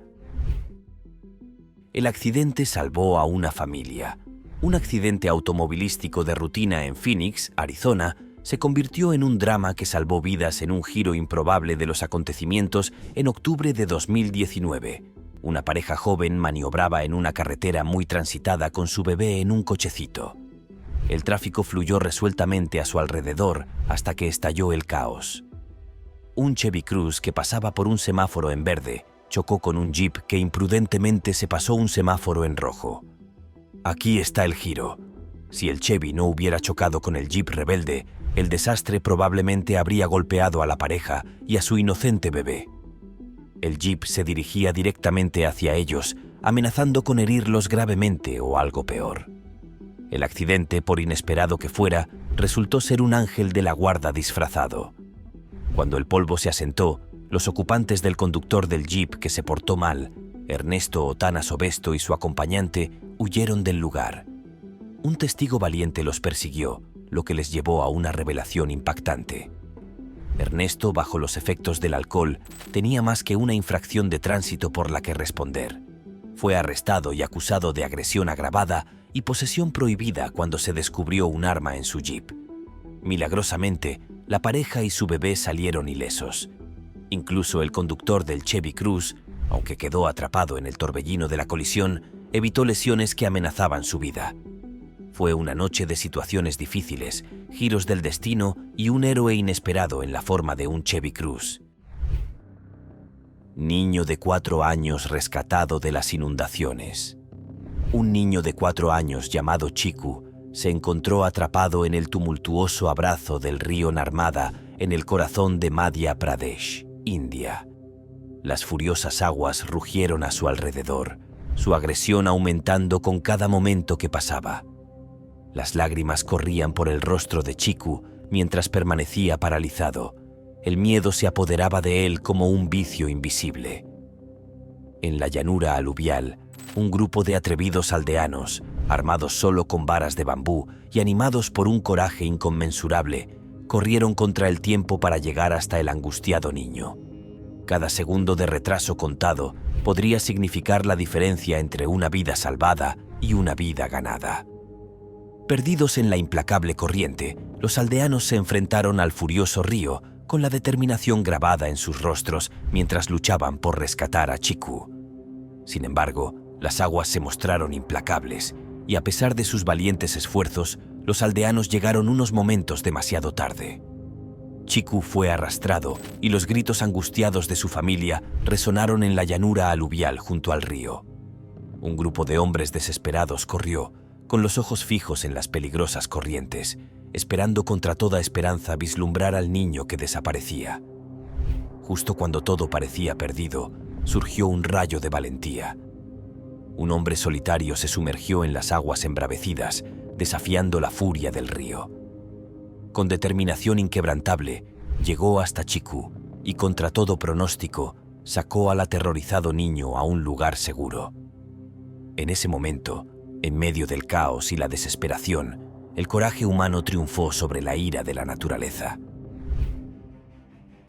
[SPEAKER 1] El accidente salvó a una familia. Un accidente automovilístico de rutina en Phoenix, Arizona, se convirtió en un drama que salvó vidas en un giro improbable de los acontecimientos en octubre de 2019. Una pareja joven maniobraba en una carretera muy transitada con su bebé en un cochecito. El tráfico fluyó resueltamente a su alrededor hasta que estalló el caos. Un Chevy Cruze que pasaba por un semáforo en verde chocó con un Jeep que imprudentemente se pasó un semáforo en rojo. Aquí está el giro. Si el Chevy no hubiera chocado con el Jeep rebelde, el desastre probablemente habría golpeado a la pareja y a su inocente bebé. El Jeep se dirigía directamente hacia ellos, amenazando con herirlos gravemente o algo peor. El accidente, por inesperado que fuera, resultó ser un ángel de la guarda disfrazado. Cuando el polvo se asentó, los ocupantes del conductor del Jeep que se portó mal, Ernesto Otana Sobesto y su acompañante, huyeron del lugar. Un testigo valiente los persiguió, lo que les llevó a una revelación impactante. Ernesto, bajo los efectos del alcohol, tenía más que una infracción de tránsito por la que responder. Fue arrestado y acusado de agresión agravada y posesión prohibida cuando se descubrió un arma en su Jeep. Milagrosamente, la pareja y su bebé salieron ilesos. Incluso el conductor del Chevy Cruze, aunque quedó atrapado en el torbellino de la colisión, evitó lesiones que amenazaban su vida. Fue una noche de situaciones difíciles, giros del destino y un héroe inesperado en la forma de un Chevy Cruze. Niño de 4 años rescatado de las inundaciones. Un niño de 4 años llamado Chiku se encontró atrapado en el tumultuoso abrazo del río Narmada en el corazón de Madhya Pradesh, India. Las furiosas aguas rugieron a su alrededor, su agresión aumentando con cada momento que pasaba. Las lágrimas corrían por el rostro de Chiku mientras permanecía paralizado. El miedo se apoderaba de él como un vicio invisible. En la llanura aluvial, un grupo de atrevidos aldeanos, armados solo con varas de bambú y animados por un coraje inconmensurable, corrieron contra el tiempo para llegar hasta el angustiado niño. Cada segundo de retraso contado podría significar la diferencia entre una vida salvada y una vida ganada. Perdidos en la implacable corriente, los aldeanos se enfrentaron al furioso río con la determinación grabada en sus rostros mientras luchaban por rescatar a Chiku. Sin embargo, las aguas se mostraron implacables, y a pesar de sus valientes esfuerzos, los aldeanos llegaron unos momentos demasiado tarde. Chiku fue arrastrado y los gritos angustiados de su familia resonaron en la llanura aluvial junto al río. Un grupo de hombres desesperados corrió, con los ojos fijos en las peligrosas corrientes, esperando contra toda esperanza vislumbrar al niño que desaparecía. Justo cuando todo parecía perdido, surgió un rayo de valentía. Un hombre solitario se sumergió en las aguas embravecidas, desafiando la furia del río. Con determinación inquebrantable, llegó hasta Chiku y, contra todo pronóstico, sacó al aterrorizado niño a un lugar seguro. En ese momento, en medio del caos y la desesperación, el coraje humano triunfó sobre la ira de la naturaleza.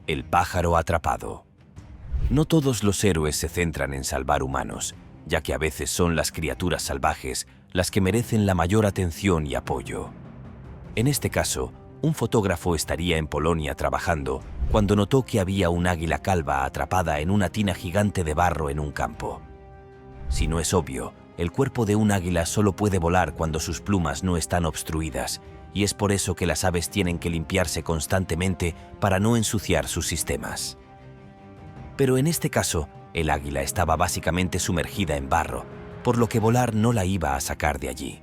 [SPEAKER 1] El pájaro atrapado. No todos los héroes se centran en salvar humanos, ya que a veces son las criaturas salvajes las que merecen la mayor atención y apoyo. En este caso, un fotógrafo estaría en Polonia trabajando cuando notó que había un águila calva atrapada en una tina gigante de barro en un campo. Si no es obvio, el cuerpo de un águila solo puede volar cuando sus plumas no están obstruidas, y es por eso que las aves tienen que limpiarse constantemente para no ensuciar sus sistemas. Pero en este caso, El águila estaba básicamente sumergida en barro, por lo que volar no la iba a sacar de allí.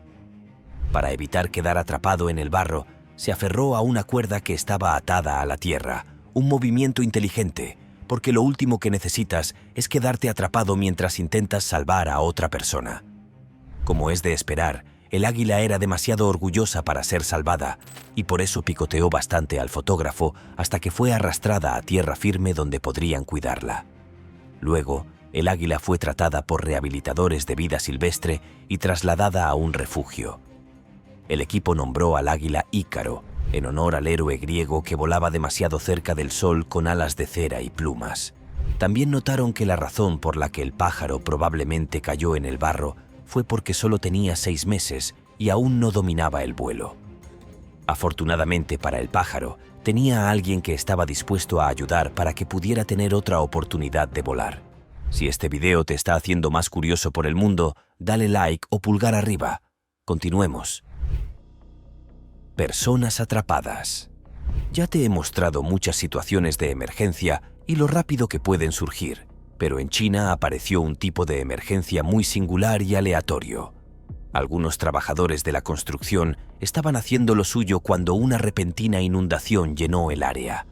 [SPEAKER 1] Para evitar quedar atrapado en el barro, se aferró a una cuerda que estaba atada a la tierra, un movimiento inteligente, porque lo último que necesitas es quedarte atrapado mientras intentas salvar a otra persona. Como es de esperar, el águila era demasiado orgullosa para ser salvada, y por eso picoteó bastante al fotógrafo hasta que fue arrastrada a tierra firme donde podrían cuidarla. Luego, el águila fue tratada por rehabilitadores de vida silvestre y trasladada a un refugio. El equipo nombró al águila Ícaro, en honor al héroe griego que volaba demasiado cerca del sol con alas de cera y plumas. También notaron que la razón por la que el pájaro probablemente cayó en el barro fue porque solo tenía 6 meses y aún no dominaba el vuelo. Afortunadamente para el pájaro, tenía a alguien que estaba dispuesto a ayudar para que pudiera tener otra oportunidad de volar. Si este video te está haciendo más curioso por el mundo, dale like o pulgar arriba. Continuemos. Personas atrapadas. Ya te he mostrado muchas situaciones de emergencia y lo rápido que pueden surgir, pero en China apareció un tipo de emergencia muy singular y aleatorio. Algunos trabajadores de la construcción estaban haciendo lo suyo cuando una repentina inundación llenó el área.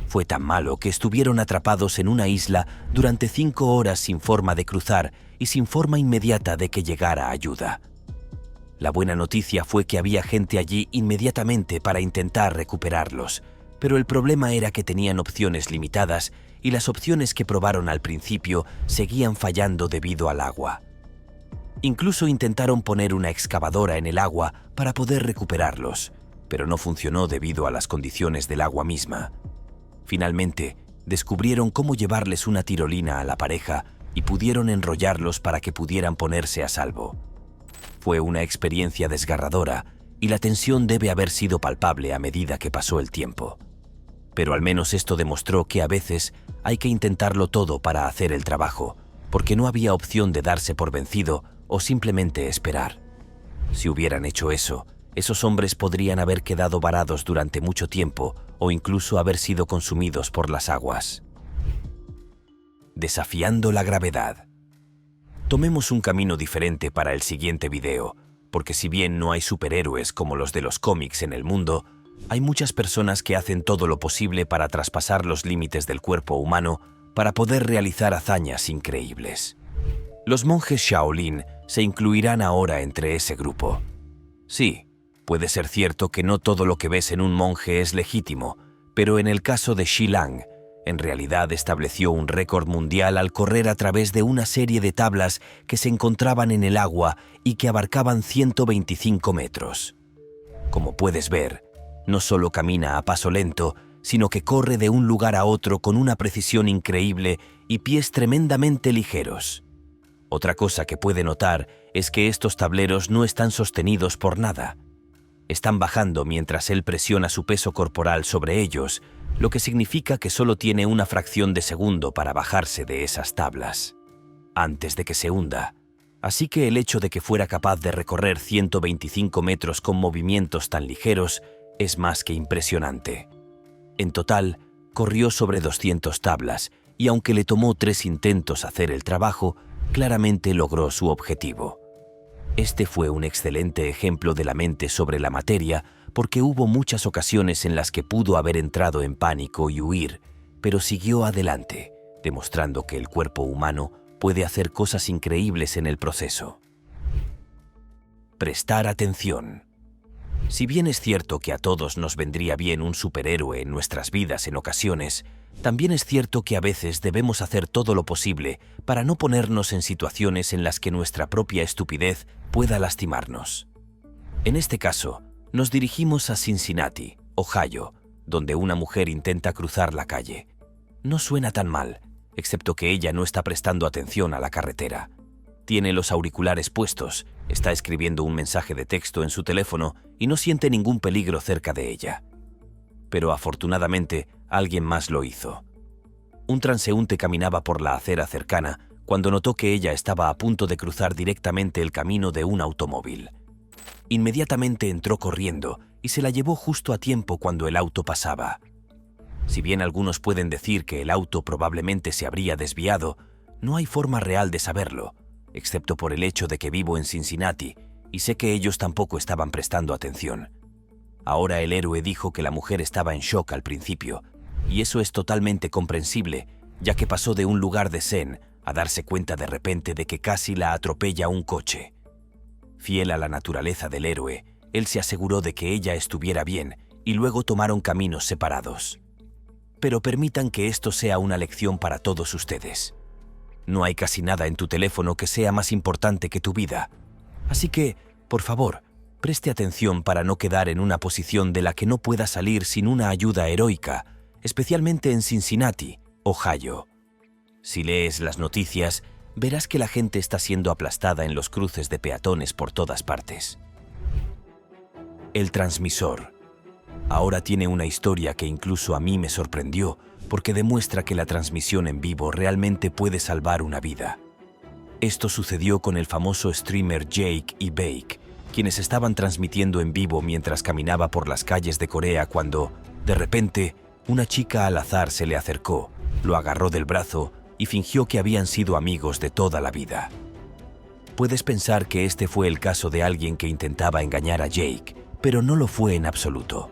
[SPEAKER 1] Fue tan malo que estuvieron atrapados en una isla durante 5 horas sin forma de cruzar y sin forma inmediata de que llegara ayuda. La buena noticia fue que había gente allí inmediatamente para intentar recuperarlos, pero el problema era que tenían opciones limitadas y las opciones que probaron al principio seguían fallando debido al agua. Incluso intentaron poner una excavadora en el agua para poder recuperarlos, pero no funcionó debido a las condiciones del agua misma. Finalmente, descubrieron cómo llevarles una tirolina a la pareja y pudieron enrollarlos para que pudieran ponerse a salvo. Fue una experiencia desgarradora y la tensión debe haber sido palpable a medida que pasó el tiempo. Pero al menos esto demostró que a veces hay que intentarlo todo para hacer el trabajo, porque no había opción de darse por vencido o simplemente esperar. Si hubieran hecho eso, esos hombres podrían haber quedado varados durante mucho tiempo o incluso haber sido consumidos por las aguas. Desafiando la gravedad. Tomemos un camino diferente para el siguiente video, porque si bien no hay superhéroes como los de los cómics en el mundo, hay muchas personas que hacen todo lo posible para traspasar los límites del cuerpo humano para poder realizar hazañas increíbles. Los monjes Shaolin se incluirán ahora entre ese grupo. Sí, puede ser cierto que no todo lo que ves en un monje es legítimo, pero en el caso de Xi Lang, en realidad estableció un récord mundial al correr a través de una serie de tablas que se encontraban en el agua y que abarcaban 125 metros. Como puedes ver, no solo camina a paso lento, sino que corre de un lugar a otro con una precisión increíble y pies tremendamente ligeros. Otra cosa que puede notar es que estos tableros no están sostenidos por nada. Están bajando mientras él presiona su peso corporal sobre ellos, lo que significa que solo tiene una fracción de segundo para bajarse de esas tablas, antes de que se hunda. Así que el hecho de que fuera capaz de recorrer 125 metros con movimientos tan ligeros es más que impresionante. En total, corrió sobre 200 tablas y aunque le tomó 3 intentos hacer el trabajo, claramente logró su objetivo. Este fue un excelente ejemplo de la mente sobre la materia porque hubo muchas ocasiones en las que pudo haber entrado en pánico y huir, pero siguió adelante, demostrando que el cuerpo humano puede hacer cosas increíbles en el proceso. Prestar atención. Si bien es cierto que a todos nos vendría bien un superhéroe en nuestras vidas en ocasiones, también es cierto que a veces debemos hacer todo lo posible para no ponernos en situaciones en las que nuestra propia estupidez pueda lastimarnos. En este caso, nos dirigimos a Cincinnati, Ohio, donde una mujer intenta cruzar la calle. No suena tan mal, excepto que ella no está prestando atención a la carretera. Tiene los auriculares puestos, está escribiendo un mensaje de texto en su teléfono y no siente ningún peligro cerca de ella. Pero afortunadamente, alguien más lo hizo. Un transeúnte caminaba por la acera cercana cuando notó que ella estaba a punto de cruzar directamente el camino de un automóvil. Inmediatamente entró corriendo y se la llevó justo a tiempo cuando el auto pasaba. Si bien algunos pueden decir que el auto probablemente se habría desviado, No hay forma real de saberlo, excepto por el hecho de que vivo en Cincinnati y sé que ellos tampoco estaban prestando atención. Ahora el héroe dijo que la mujer estaba en shock al principio, y eso es totalmente comprensible, ya que pasó de un lugar de zen a darse cuenta de repente de que casi la atropella un coche. Fiel a la naturaleza del héroe, él se aseguró de que ella estuviera bien y luego tomaron caminos separados. Pero permitan que esto sea una lección para todos ustedes. No hay casi nada en tu teléfono que sea más importante que tu vida. Así que, por favor, preste atención para no quedar en una posición de la que no pueda salir sin una ayuda heroica, especialmente en Cincinnati, Ohio. Si lees las noticias, verás que la gente está siendo aplastada en los cruces de peatones por todas partes. El transmisor. Ahora tiene una historia que incluso a mí me sorprendió, porque demuestra que la transmisión en vivo realmente puede salvar una vida. Esto sucedió con el famoso streamer Jake y Bake, quienes estaban transmitiendo en vivo mientras caminaba por las calles de Corea cuando, de repente, una chica al azar se le acercó, lo agarró del brazo y fingió que habían sido amigos de toda la vida. Puedes pensar que este fue el caso de alguien que intentaba engañar a Jake, pero no lo fue en absoluto.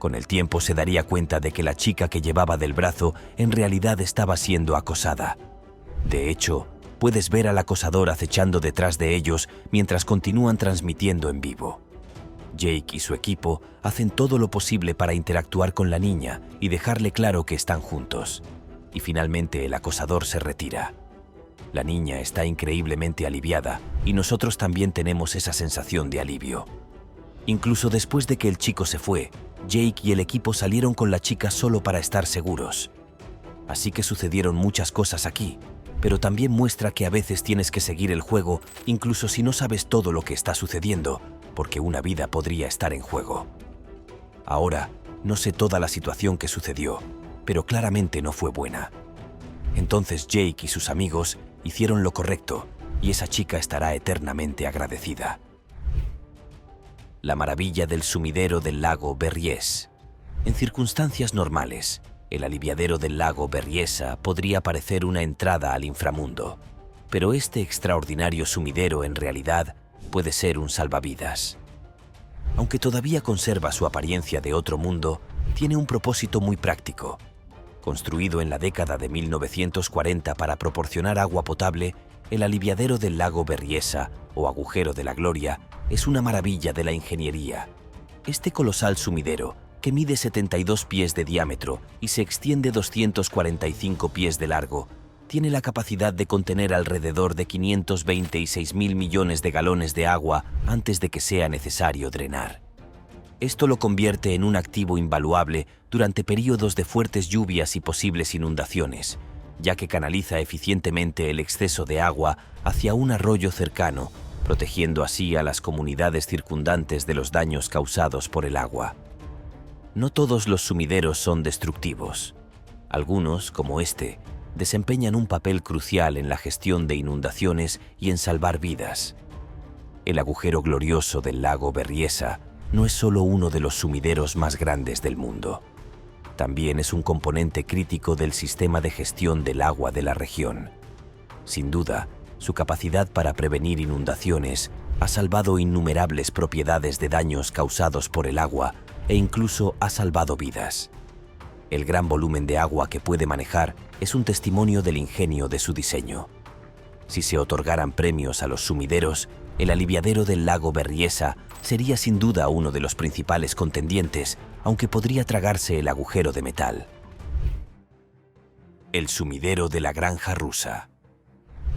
[SPEAKER 1] Con el tiempo se daría cuenta de que la chica que llevaba del brazo en realidad estaba siendo acosada. De hecho, puedes ver al acosador acechando detrás de ellos mientras continúan transmitiendo en vivo. Jake y su equipo hacen todo lo posible para interactuar con la niña y dejarle claro que están juntos. Y finalmente el acosador se retira. La niña está increíblemente aliviada y nosotros también tenemos esa sensación de alivio. Incluso después de que el chico se fue, Jake y el equipo salieron con la chica solo para estar seguros. Así que sucedieron muchas cosas aquí, pero también muestra que a veces tienes que seguir el juego incluso si no sabes todo lo que está sucediendo, porque una vida podría estar en juego. Ahora, no sé toda la situación que sucedió, pero claramente no fue buena. Entonces Jake y sus amigos hicieron lo correcto y esa chica estará eternamente agradecida. La maravilla del sumidero del lago Berryessa. En circunstancias normales, el aliviadero del lago Berryessa podría parecer una entrada al inframundo, pero este extraordinario sumidero en realidad puede ser un salvavidas. Aunque todavía conserva su apariencia de otro mundo, tiene un propósito muy práctico. Construido en la década de 1940 para proporcionar agua potable, el aliviadero del lago Berryessa, o agujero de la gloria, es una maravilla de la ingeniería. Este colosal sumidero, que mide 72 pies de diámetro y se extiende 245 pies de largo, tiene la capacidad de contener alrededor de 526.000 millones de galones de agua antes de que sea necesario drenar. Esto lo convierte en un activo invaluable durante períodos de fuertes lluvias y posibles inundaciones, ya que canaliza eficientemente el exceso de agua hacia un arroyo cercano, protegiendo así a las comunidades circundantes de los daños causados por el agua. No todos los sumideros son destructivos. Algunos, como este, desempeñan un papel crucial en la gestión de inundaciones y en salvar vidas. El agujero glorioso del lago Berryessa no es solo uno de los sumideros más grandes del mundo. También es un componente crítico del sistema de gestión del agua de la región. Sin duda, su capacidad para prevenir inundaciones ha salvado innumerables propiedades de daños causados por el agua e incluso ha salvado vidas. El gran volumen de agua que puede manejar es un testimonio del ingenio de su diseño. Si se otorgaran premios a los sumideros, el aliviadero del lago Berryessa sería sin duda uno de los principales contendientes, aunque podría tragarse el agujero de metal. El sumidero de la granja rusa.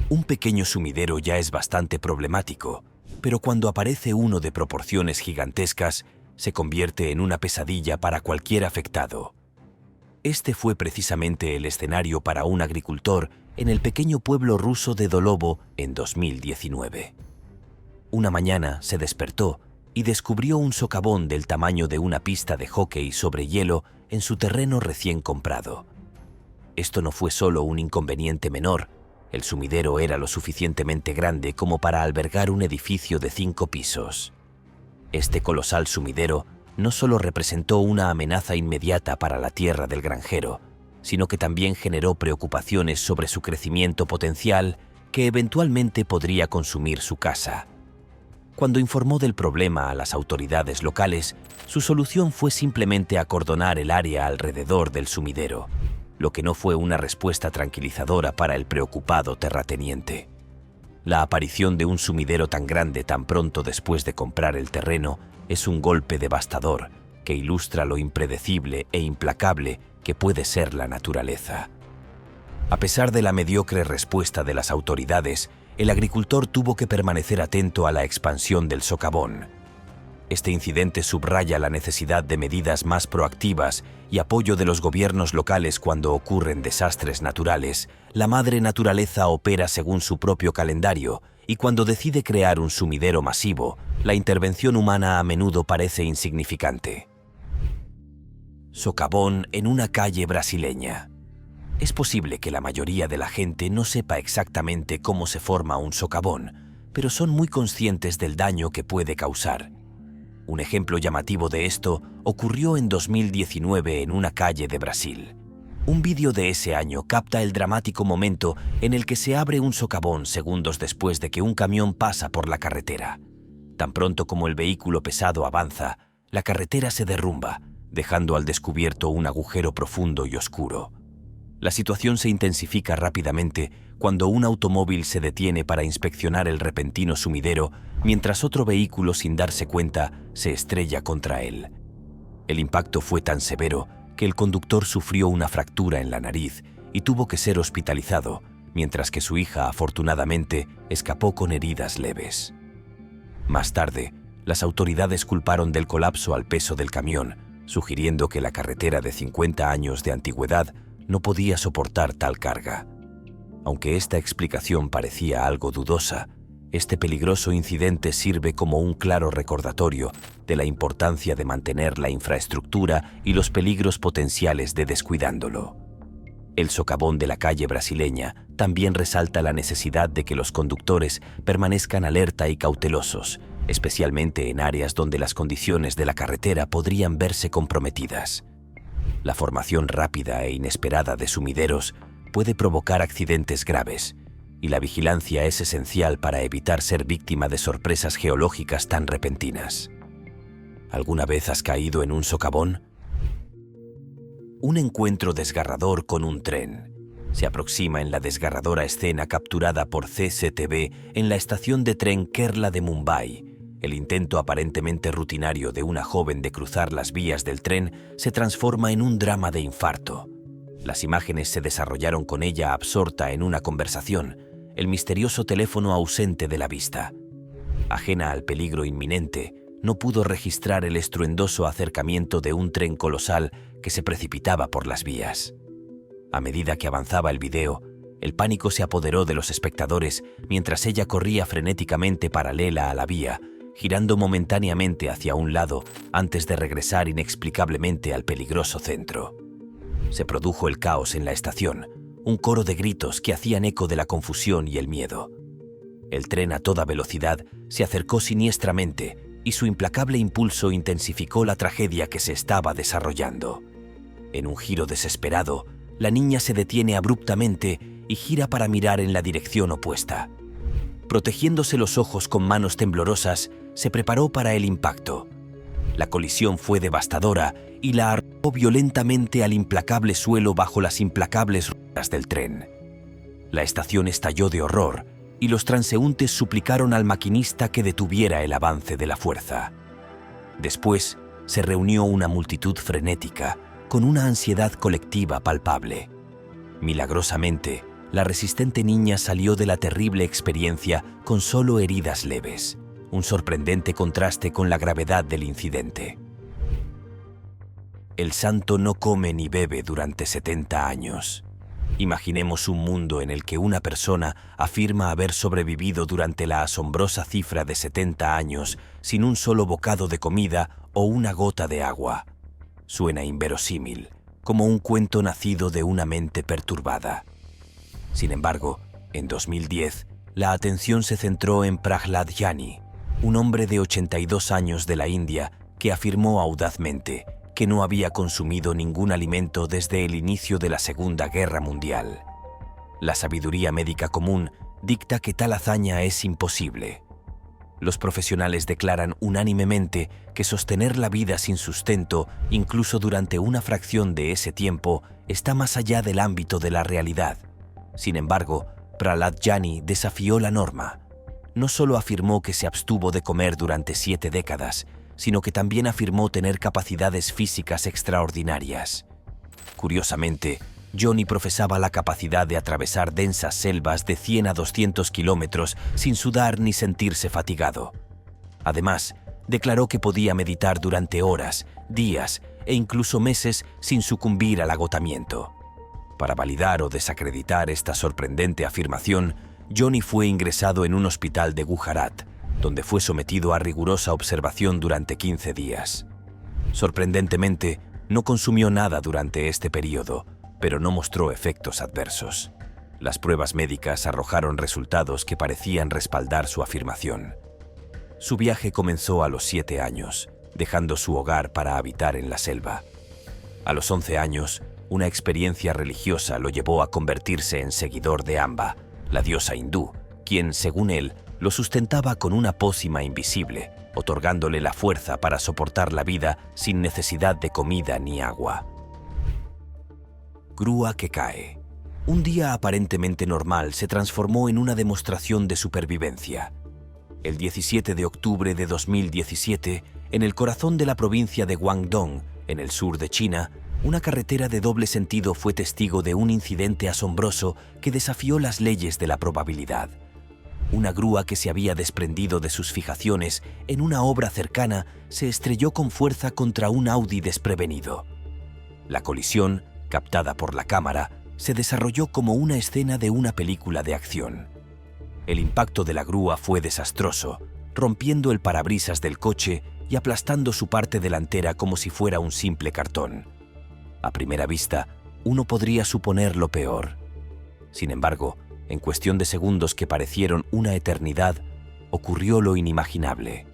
[SPEAKER 1] Un pequeño sumidero ya es bastante problemático, pero cuando aparece uno de proporciones gigantescas, se convierte en una pesadilla para cualquier afectado. Este fue precisamente el escenario para un agricultor en el pequeño pueblo ruso de Dolovo en 2019. Una mañana se despertó y descubrió un socavón del tamaño de una pista de hockey sobre hielo en su terreno recién comprado. Esto no fue solo un inconveniente menor, el sumidero era lo suficientemente grande como para albergar un edificio de 5 pisos. Este colosal sumidero no solo representó una amenaza inmediata para la tierra del granjero, sino que también generó preocupaciones sobre su crecimiento potencial que eventualmente podría consumir su casa. Cuando informó del problema a las autoridades locales, su solución fue simplemente acordonar el área alrededor del sumidero, lo que no fue una respuesta tranquilizadora para el preocupado terrateniente. La aparición de un sumidero tan grande tan pronto después de comprar el terreno es un golpe devastador que ilustra lo impredecible e implacable que puede ser la naturaleza. A pesar de la mediocre respuesta de las autoridades, el agricultor tuvo que permanecer atento a la expansión del socavón. Este incidente subraya la necesidad de medidas más proactivas y apoyo de los gobiernos locales cuando ocurren desastres naturales. La madre naturaleza opera según su propio calendario y cuando decide crear un sumidero masivo, la intervención humana a menudo parece insignificante. Socavón en una calle brasileña. Es posible que la mayoría de la gente no sepa exactamente cómo se forma un socavón, pero son muy conscientes del daño que puede causar. Un ejemplo llamativo de esto ocurrió en 2019 en una calle de Brasil. Un vídeo de ese año capta el dramático momento en el que se abre un socavón segundos después de que un camión pasa por la carretera. Tan pronto como el vehículo pesado avanza, la carretera se derrumba, dejando al descubierto un agujero profundo y oscuro. La situación se intensifica rápidamente cuando un automóvil se detiene para inspeccionar el repentino sumidero, mientras otro vehículo, sin darse cuenta, se estrella contra él. El impacto fue tan severo que el conductor sufrió una fractura en la nariz y tuvo que ser hospitalizado, mientras que su hija, afortunadamente, escapó con heridas leves. Más tarde, las autoridades culparon del colapso al peso del camión, sugiriendo que la carretera de 50 años de antigüedad no podía soportar tal carga. Aunque esta explicación parecía algo dudosa, este peligroso incidente sirve como un claro recordatorio de la importancia de mantener la infraestructura y los peligros potenciales de descuidándolo. El socavón de la calle brasileña también resalta la necesidad de que los conductores permanezcan alerta y cautelosos, especialmente en áreas donde las condiciones de la carretera podrían verse comprometidas. La formación rápida e inesperada de sumideros puede provocar accidentes graves, y la vigilancia es esencial para evitar ser víctima de sorpresas geológicas tan repentinas. ¿Alguna vez has caído en un socavón? Un encuentro desgarrador con un tren se aproxima en la desgarradora escena capturada por CCTV en la estación de tren Kerala de Mumbai. El intento aparentemente rutinario de una joven de cruzar las vías del tren se transforma en un drama de infarto. Las imágenes se desarrollaron con ella absorta en una conversación, el misterioso teléfono ausente de la vista. Ajena al peligro inminente, no pudo registrar el estruendoso acercamiento de un tren colosal que se precipitaba por las vías. A medida que avanzaba el video, el pánico se apoderó de los espectadores mientras ella corría frenéticamente paralela a la vía, girando momentáneamente hacia un lado antes de regresar inexplicablemente al peligroso centro. Se produjo el caos en la estación, un coro de gritos que hacían eco de la confusión y el miedo. El tren a toda velocidad se acercó siniestramente y su implacable impulso intensificó la tragedia que se estaba desarrollando. En un giro desesperado, la niña se detiene abruptamente y gira para mirar en la dirección opuesta. Protegiéndose los ojos con manos temblorosas, se preparó para el impacto. La colisión fue devastadora y la arrojó violentamente al implacable suelo bajo las implacables ruedas del tren. La estación estalló de horror y los transeúntes suplicaron al maquinista que detuviera el avance de la fuerza. Después, se reunió una multitud frenética, con una ansiedad colectiva palpable. Milagrosamente, la resistente niña salió de la terrible experiencia con solo heridas leves, un sorprendente contraste con la gravedad del incidente. El santo no come ni bebe durante 70 años. Imaginemos un mundo en el que una persona afirma haber sobrevivido durante la asombrosa cifra de 70 años sin un solo bocado de comida o una gota de agua. Suena inverosímil, como un cuento nacido de una mente perturbada. Sin embargo, en 2010, la atención se centró en Prahlad Yani, un hombre de 82 años de la India que afirmó audazmente que no había consumido ningún alimento desde el inicio de la Segunda Guerra Mundial. La sabiduría médica común dicta que tal hazaña es imposible. Los profesionales declaran unánimemente que sostener la vida sin sustento, incluso durante una fracción de ese tiempo, está más allá del ámbito de la realidad. Sin embargo, Prahlad Jani desafió la norma. No solo afirmó que se abstuvo de comer durante 7 décadas, sino que también afirmó tener capacidades físicas extraordinarias. Curiosamente, Johnny profesaba la capacidad de atravesar densas selvas de 100 a 200 kilómetros sin sudar ni sentirse fatigado. Además, declaró que podía meditar durante horas, días e incluso meses sin sucumbir al agotamiento. Para validar o desacreditar esta sorprendente afirmación, Johnny fue ingresado en un hospital de Gujarat, donde fue sometido a rigurosa observación durante 15 días. Sorprendentemente, no consumió nada durante este periodo, pero no mostró efectos adversos. Las pruebas médicas arrojaron resultados que parecían respaldar su afirmación. Su viaje comenzó a los 7 años, dejando su hogar para habitar en la selva. A los 11 años, una experiencia religiosa lo llevó a convertirse en seguidor de Amba, la diosa hindú, quien, según él, lo sustentaba con una pócima invisible, otorgándole la fuerza para soportar la vida sin necesidad de comida ni agua. Grúa que cae. Un día aparentemente normal se transformó en una demostración de supervivencia. El 17 de octubre de 2017, en el corazón de la provincia de Guangdong, en el sur de China, una carretera de doble sentido fue testigo de un incidente asombroso que desafió las leyes de la probabilidad. Una grúa que se había desprendido de sus fijaciones en una obra cercana se estrelló con fuerza contra un Audi desprevenido. La colisión, captada por la cámara, se desarrolló como una escena de una película de acción. El impacto de la grúa fue desastroso, rompiendo el parabrisas del coche y aplastando su parte delantera como si fuera un simple cartón. A primera vista, uno podría suponer lo peor. Sin embargo, en cuestión de segundos que parecieron una eternidad, ocurrió lo inimaginable.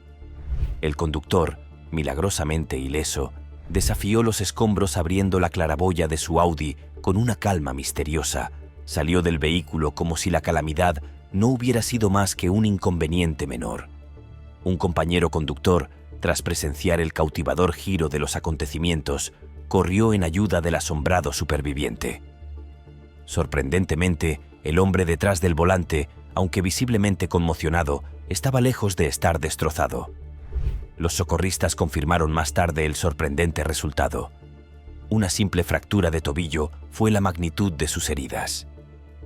[SPEAKER 1] El conductor, milagrosamente ileso, desafió los escombros abriendo la claraboya de su Audi con una calma misteriosa. Salió del vehículo como si la calamidad no hubiera sido más que un inconveniente menor. Un compañero conductor, tras presenciar el cautivador giro de los acontecimientos, corrió en ayuda del asombrado superviviente. Sorprendentemente, el hombre detrás del volante, aunque visiblemente conmocionado, estaba lejos de estar destrozado. Los socorristas confirmaron más tarde el sorprendente resultado. Una simple fractura de tobillo fue la magnitud de sus heridas.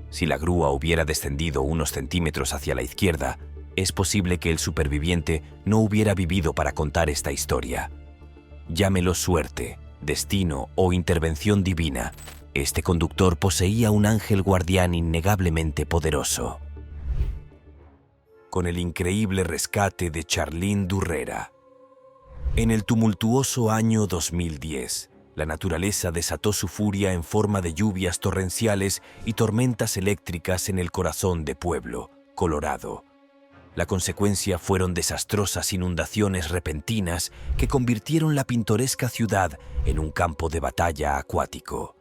[SPEAKER 1] Si la grúa hubiera descendido unos centímetros hacia la izquierda, es posible que el superviviente no hubiera vivido para contar esta historia. Llámelo suerte, destino o intervención divina, este conductor poseía un ángel guardián innegablemente poderoso. Con el increíble rescate de Charlene Durrera. En el tumultuoso año 2010, la naturaleza desató su furia en forma de lluvias torrenciales y tormentas eléctricas en el corazón de Pueblo, Colorado. La consecuencia fueron desastrosas inundaciones repentinas que convirtieron la pintoresca ciudad en un campo de batalla acuático.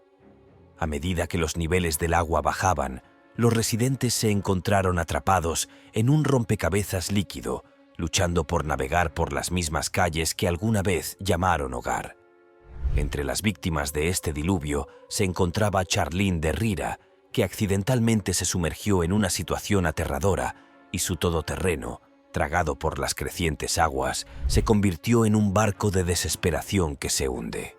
[SPEAKER 1] A medida que los niveles del agua bajaban, los residentes se encontraron atrapados en un rompecabezas líquido, luchando por navegar por las mismas calles que alguna vez llamaron hogar. Entre las víctimas de este diluvio se encontraba Charlene Durrera, que accidentalmente se sumergió en una situación aterradora y su todoterreno, tragado por las crecientes aguas, se convirtió en un barco de desesperación que se hunde.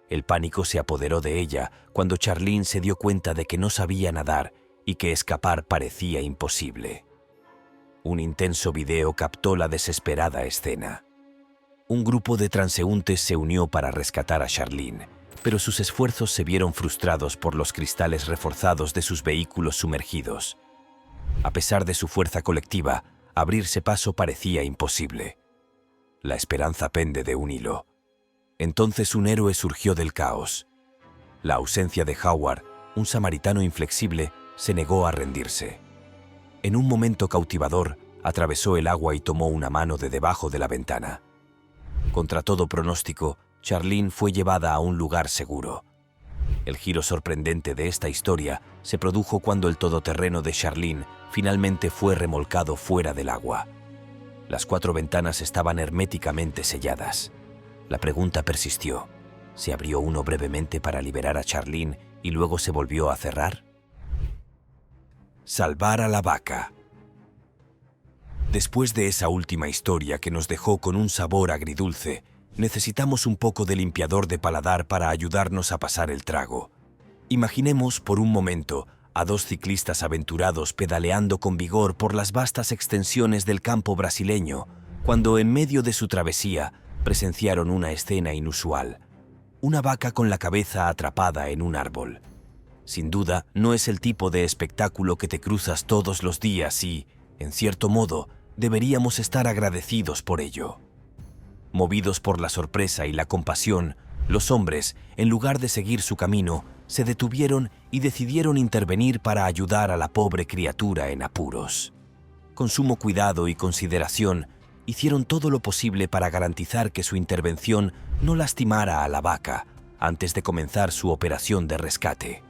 [SPEAKER 1] El pánico se apoderó de ella cuando Charlene se dio cuenta de que no sabía nadar y que escapar parecía imposible. Un intenso video captó la desesperada escena. Un grupo de transeúntes se unió para rescatar a Charlene, pero sus esfuerzos se vieron frustrados por los cristales reforzados de sus vehículos sumergidos. A pesar de su fuerza colectiva, abrirse paso parecía imposible. La esperanza pende de un hilo. Entonces un héroe surgió del caos. La ausencia de Howard, un samaritano inflexible, se negó a rendirse. En un momento cautivador, atravesó el agua y tomó una mano de debajo de la ventana. Contra todo pronóstico, Charlene fue llevada a un lugar seguro. El giro sorprendente de esta historia se produjo cuando el todoterreno de Charlene finalmente fue remolcado fuera del agua. Las 4 ventanas estaban herméticamente selladas. La pregunta persistió. ¿Se abrió uno brevemente para liberar a Charlene y luego se volvió a cerrar? Salvar a la vaca. Después de esa última historia que nos dejó con un sabor agridulce, necesitamos un poco de limpiador de paladar para ayudarnos a pasar el trago. Imaginemos por un momento a 2 ciclistas aventurados pedaleando con vigor por las vastas extensiones del campo brasileño, cuando en medio de su travesía presenciaron una escena inusual: una vaca con la cabeza atrapada en un árbol. Sin duda, no es el tipo de espectáculo que te cruzas todos los días y, en cierto modo, deberíamos estar agradecidos por ello. Movidos por la sorpresa y la compasión, los hombres, en lugar de seguir su camino, se detuvieron y decidieron intervenir para ayudar a la pobre criatura en apuros. Con sumo cuidado y consideración, hicieron todo lo posible para garantizar que su intervención no lastimara a la vaca antes de comenzar su operación de rescate.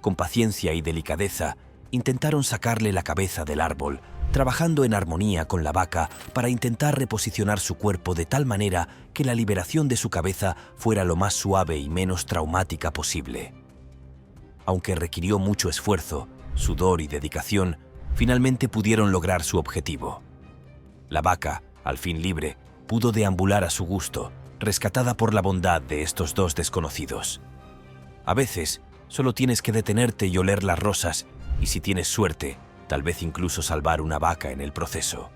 [SPEAKER 1] Con paciencia y delicadeza, intentaron sacarle la cabeza del árbol, trabajando en armonía con la vaca para intentar reposicionar su cuerpo de tal manera que la liberación de su cabeza fuera lo más suave y menos traumática posible. Aunque requirió mucho esfuerzo, sudor y dedicación, finalmente pudieron lograr su objetivo. La vaca, al fin libre, pudo deambular a su gusto, rescatada por la bondad de estos 2 desconocidos. A veces, solo tienes que detenerte y oler las rosas, y si tienes suerte, tal vez incluso salvar una vaca en el proceso.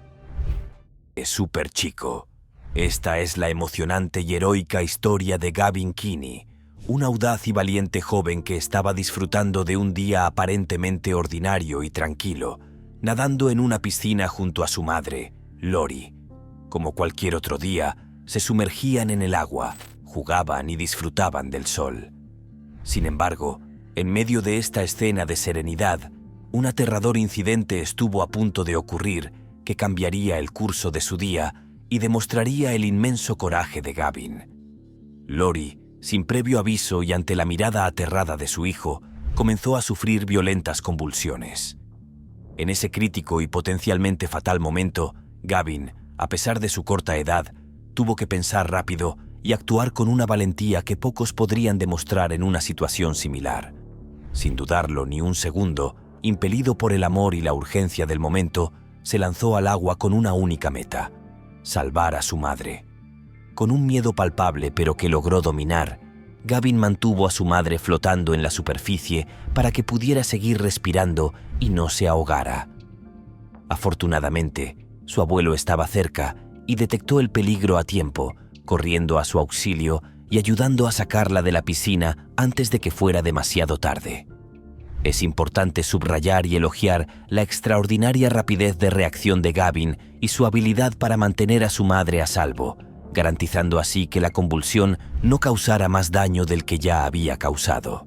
[SPEAKER 1] Es súper chico. Esta es la emocionante y heroica historia de Gavin Kinney, un audaz y valiente joven que estaba disfrutando de un día aparentemente ordinario y tranquilo, nadando en una piscina junto a su madre, Lori. Como cualquier otro día, se sumergían en el agua, jugaban y disfrutaban del sol. Sin embargo, en medio de esta escena de serenidad, un aterrador incidente estuvo a punto de ocurrir que cambiaría el curso de su día y demostraría el inmenso coraje de Gavin. Lori, sin previo aviso y ante la mirada aterrada de su hijo, comenzó a sufrir violentas convulsiones. En ese crítico y potencialmente fatal momento, Gavin, a pesar de su corta edad, tuvo que pensar rápido y actuar con una valentía que pocos podrían demostrar en una situación similar. Sin dudarlo ni un segundo, impelido por el amor y la urgencia del momento, se lanzó al agua con una única meta: salvar a su madre. Con un miedo palpable pero que logró dominar, Gavin mantuvo a su madre flotando en la superficie para que pudiera seguir respirando y no se ahogara. Afortunadamente, su abuelo estaba cerca y detectó el peligro a tiempo, corriendo a su auxilio y ayudando a sacarla de la piscina antes de que fuera demasiado tarde. Es importante subrayar y elogiar la extraordinaria rapidez de reacción de Gavin y su habilidad para mantener a su madre a salvo, garantizando así que la convulsión no causara más daño del que ya había causado.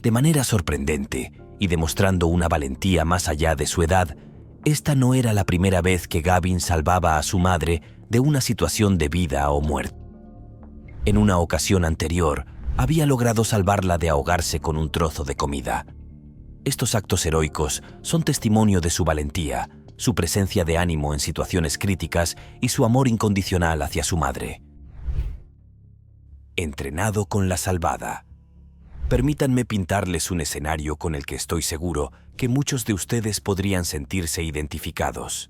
[SPEAKER 1] De manera sorprendente y demostrando una valentía más allá de su edad, esta no era la primera vez que Gavin salvaba a su madre de una situación de vida o muerte. En una ocasión anterior, había logrado salvarla de ahogarse con un trozo de comida. Estos actos heroicos son testimonio de su valentía, su presencia de ánimo en situaciones críticas y su amor incondicional hacia su madre. Entrenado con la salvada. Permítanme pintarles un escenario con el que estoy seguro que muchos de ustedes podrían sentirse identificados.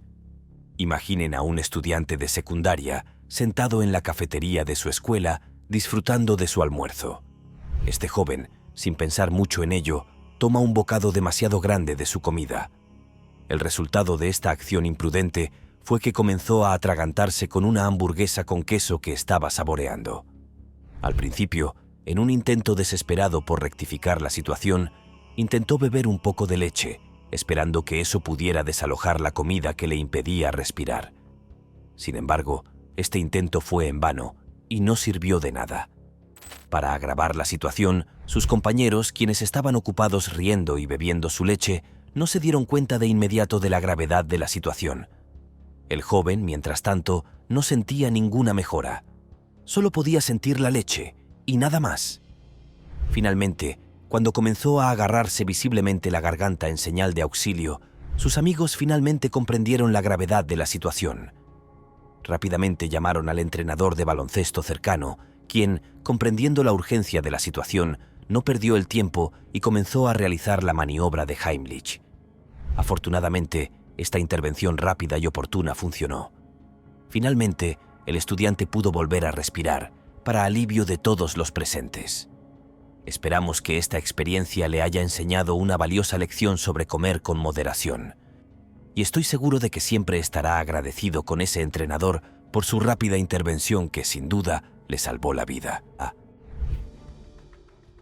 [SPEAKER 1] Imaginen a un estudiante de secundaria sentado en la cafetería de su escuela disfrutando de su almuerzo. Este joven, sin pensar mucho en ello, toma un bocado demasiado grande de su comida. El resultado de esta acción imprudente fue que comenzó a atragantarse con una hamburguesa con queso que estaba saboreando. Al principio, en un intento desesperado por rectificar la situación, intentó beber un poco de leche, esperando que eso pudiera desalojar la comida que le impedía respirar. Sin embargo, este intento fue en vano y no sirvió de nada. Para agravar la situación, sus compañeros, quienes estaban ocupados riendo y bebiendo su leche, no se dieron cuenta de inmediato de la gravedad de la situación. El joven, mientras tanto, no sentía ninguna mejora. Solo podía sentir la leche y nada más. Finalmente, cuando comenzó a agarrarse visiblemente la garganta en señal de auxilio, sus amigos finalmente comprendieron la gravedad de la situación. Rápidamente llamaron al entrenador de baloncesto cercano, quien, comprendiendo la urgencia de la situación, no perdió el tiempo y comenzó a realizar la maniobra de Heimlich. Afortunadamente, esta intervención rápida y oportuna funcionó. Finalmente, el estudiante pudo volver a respirar, para alivio de todos los presentes. Esperamos que esta experiencia le haya enseñado una valiosa lección sobre comer con moderación. Y estoy seguro de que siempre estará agradecido con ese entrenador por su rápida intervención que, sin duda, le salvó la vida.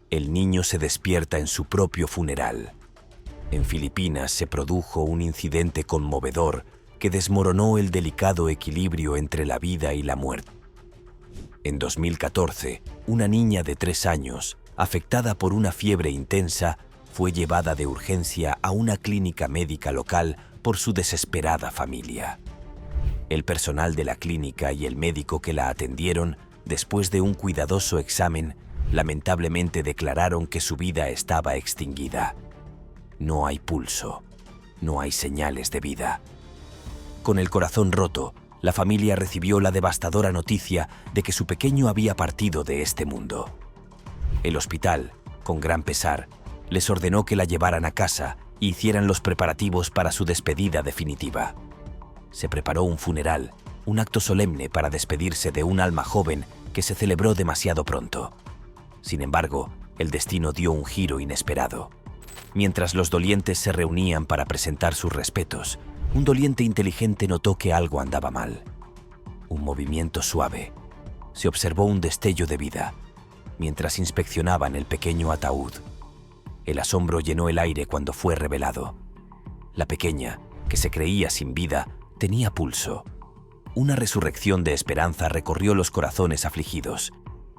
[SPEAKER 1] El niño se despierta en su propio funeral. En Filipinas se produjo un incidente conmovedor que desmoronó el delicado equilibrio entre la vida y la muerte. En 2014, una niña de 3 años, afectada por una fiebre intensa, fue llevada de urgencia a una clínica médica local por su desesperada familia. El personal de la clínica y el médico que la atendieron, después de un cuidadoso examen, lamentablemente declararon que su vida estaba extinguida. No hay pulso, no hay señales de vida. Con el corazón roto, la familia recibió la devastadora noticia de que su pequeño había partido de este mundo. El hospital, con gran pesar, les ordenó que la llevaran a casa y hicieran los preparativos para su despedida definitiva. Se preparó un funeral, un acto solemne para despedirse de un alma joven que se celebró demasiado pronto. Sin embargo, el destino dio un giro inesperado. Mientras los dolientes se reunían para presentar sus respetos, un doliente inteligente notó que algo andaba mal. Un movimiento suave. Se observó un destello de vida mientras inspeccionaban el pequeño ataúd. El asombro llenó el aire cuando fue revelado. La pequeña, que se creía sin vida, tenía pulso. Una resurrección de esperanza recorrió los corazones afligidos.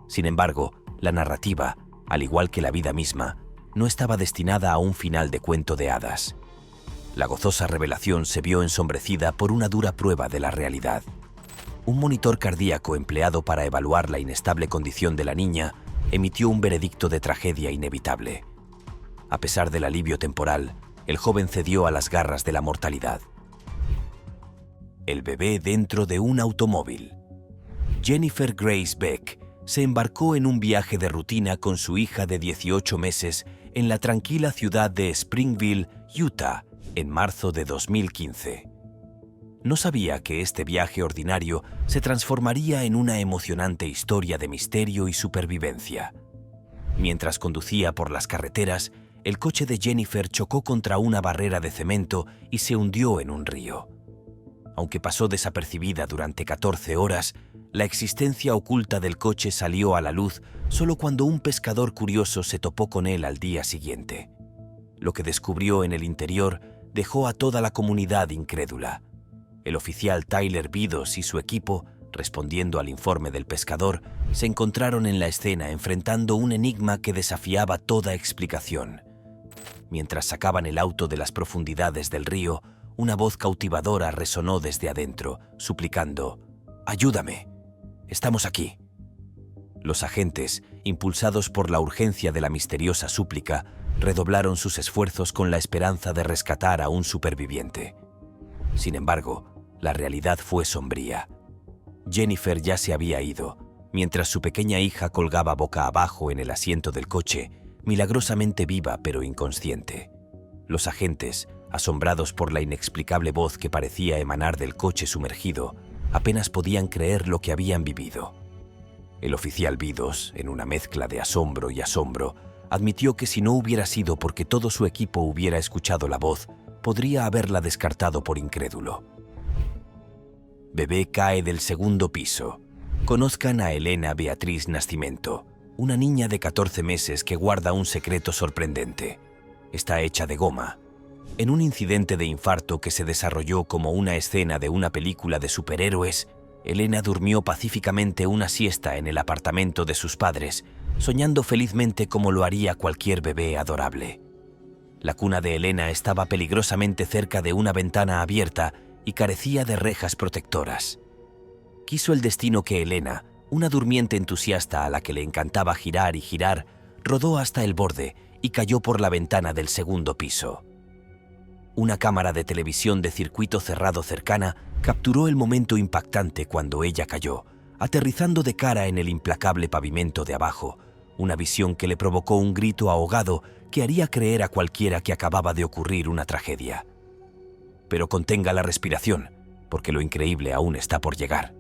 [SPEAKER 1] Sin embargo, la narrativa, al igual que la vida misma, no estaba destinada a un final de cuento de hadas. La gozosa revelación se vio ensombrecida por una dura prueba de la realidad. Un monitor cardíaco empleado para evaluar la inestable condición de la niña emitió un veredicto de tragedia inevitable. A pesar del alivio temporal, el joven cedió a las garras de la mortalidad. El bebé dentro de un automóvil. Jennifer Grace Beck se embarcó en un viaje de rutina con su hija de 18 meses en la tranquila ciudad de Springville, Utah, en marzo de 2015. No sabía que este viaje ordinario se transformaría en una emocionante historia de misterio y supervivencia. Mientras conducía por las carreteras, el coche de Jennifer chocó contra una barrera de cemento y se hundió en un río. Aunque pasó desapercibida durante 14 horas, la existencia oculta del coche salió a la luz solo cuando un pescador curioso se topó con él al día siguiente. Lo que descubrió en el interior dejó a toda la comunidad incrédula. El oficial Tyler Vidos y su equipo, respondiendo al informe del pescador, se encontraron en la escena enfrentando un enigma que desafiaba toda explicación. Mientras sacaban el auto de las profundidades del río, una voz cautivadora resonó desde adentro, suplicando: «¡Ayúdame! ¡Estamos aquí!». Los agentes, impulsados por la urgencia de la misteriosa súplica, redoblaron sus esfuerzos con la esperanza de rescatar a un superviviente. Sin embargo, la realidad fue sombría. Jennifer ya se había ido, mientras su pequeña hija colgaba boca abajo en el asiento del coche, milagrosamente viva pero inconsciente. Los agentes, asombrados por la inexplicable voz que parecía emanar del coche sumergido, apenas podían creer lo que habían vivido. El oficial Vidos, en una mezcla de asombro y asombro, admitió que si no hubiera sido porque todo su equipo hubiera escuchado la voz, podría haberla descartado por incrédulo. Bebé cae del segundo piso. Conozcan a Elena Beatriz Nascimento, una niña de 14 meses que guarda un secreto sorprendente. Está hecha de goma. En un incidente de infarto que se desarrolló como una escena de una película de superhéroes, Elena durmió pacíficamente una siesta en el apartamento de sus padres, soñando felizmente como lo haría cualquier bebé adorable. La cuna de Elena estaba peligrosamente cerca de una ventana abierta y carecía de rejas protectoras. Quiso el destino que Elena, Una durmiente entusiasta a la que le encantaba girar y girar, rodó hasta el borde y cayó por la ventana del segundo piso. Una cámara de televisión de circuito cerrado cercana capturó el momento impactante cuando ella cayó, aterrizando de cara en el implacable pavimento de abajo, una visión que le provocó un grito ahogado que haría creer a cualquiera que acababa de ocurrir una tragedia. Pero contenga la respiración, porque lo increíble aún está por llegar.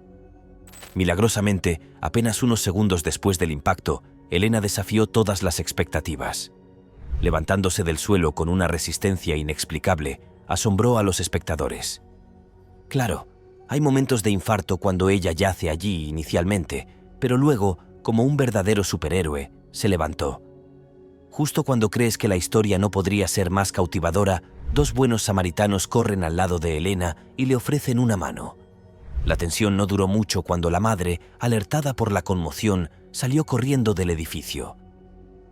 [SPEAKER 1] Milagrosamente, apenas unos segundos después del impacto, Elena desafió todas las expectativas. Levantándose del suelo con una resistencia inexplicable, asombró a los espectadores. Claro, hay momentos de infarto cuando ella yace allí inicialmente, pero luego, como un verdadero superhéroe, se levantó. Justo cuando crees que la historia no podría ser más cautivadora, dos buenos samaritanos corren al lado de Elena y le ofrecen una mano. La tensión no duró mucho cuando la madre, alertada por la conmoción, salió corriendo del edificio.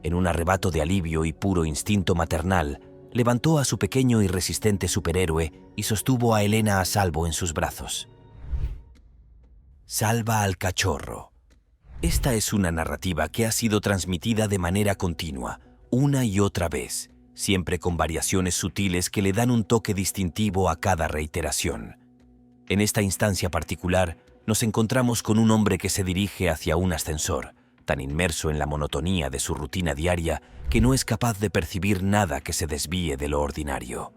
[SPEAKER 1] En un arrebato de alivio y puro instinto maternal, levantó a su pequeño y resistente superhéroe y sostuvo a Elena a salvo en sus brazos. Salva al cachorro. Esta es una narrativa que ha sido transmitida de manera continua, una y otra vez, siempre con variaciones sutiles que le dan un toque distintivo a cada reiteración. En esta instancia particular, nos encontramos con un hombre que se dirige hacia un ascensor, tan inmerso en la monotonía de su rutina diaria que no es capaz de percibir nada que se desvíe de lo ordinario.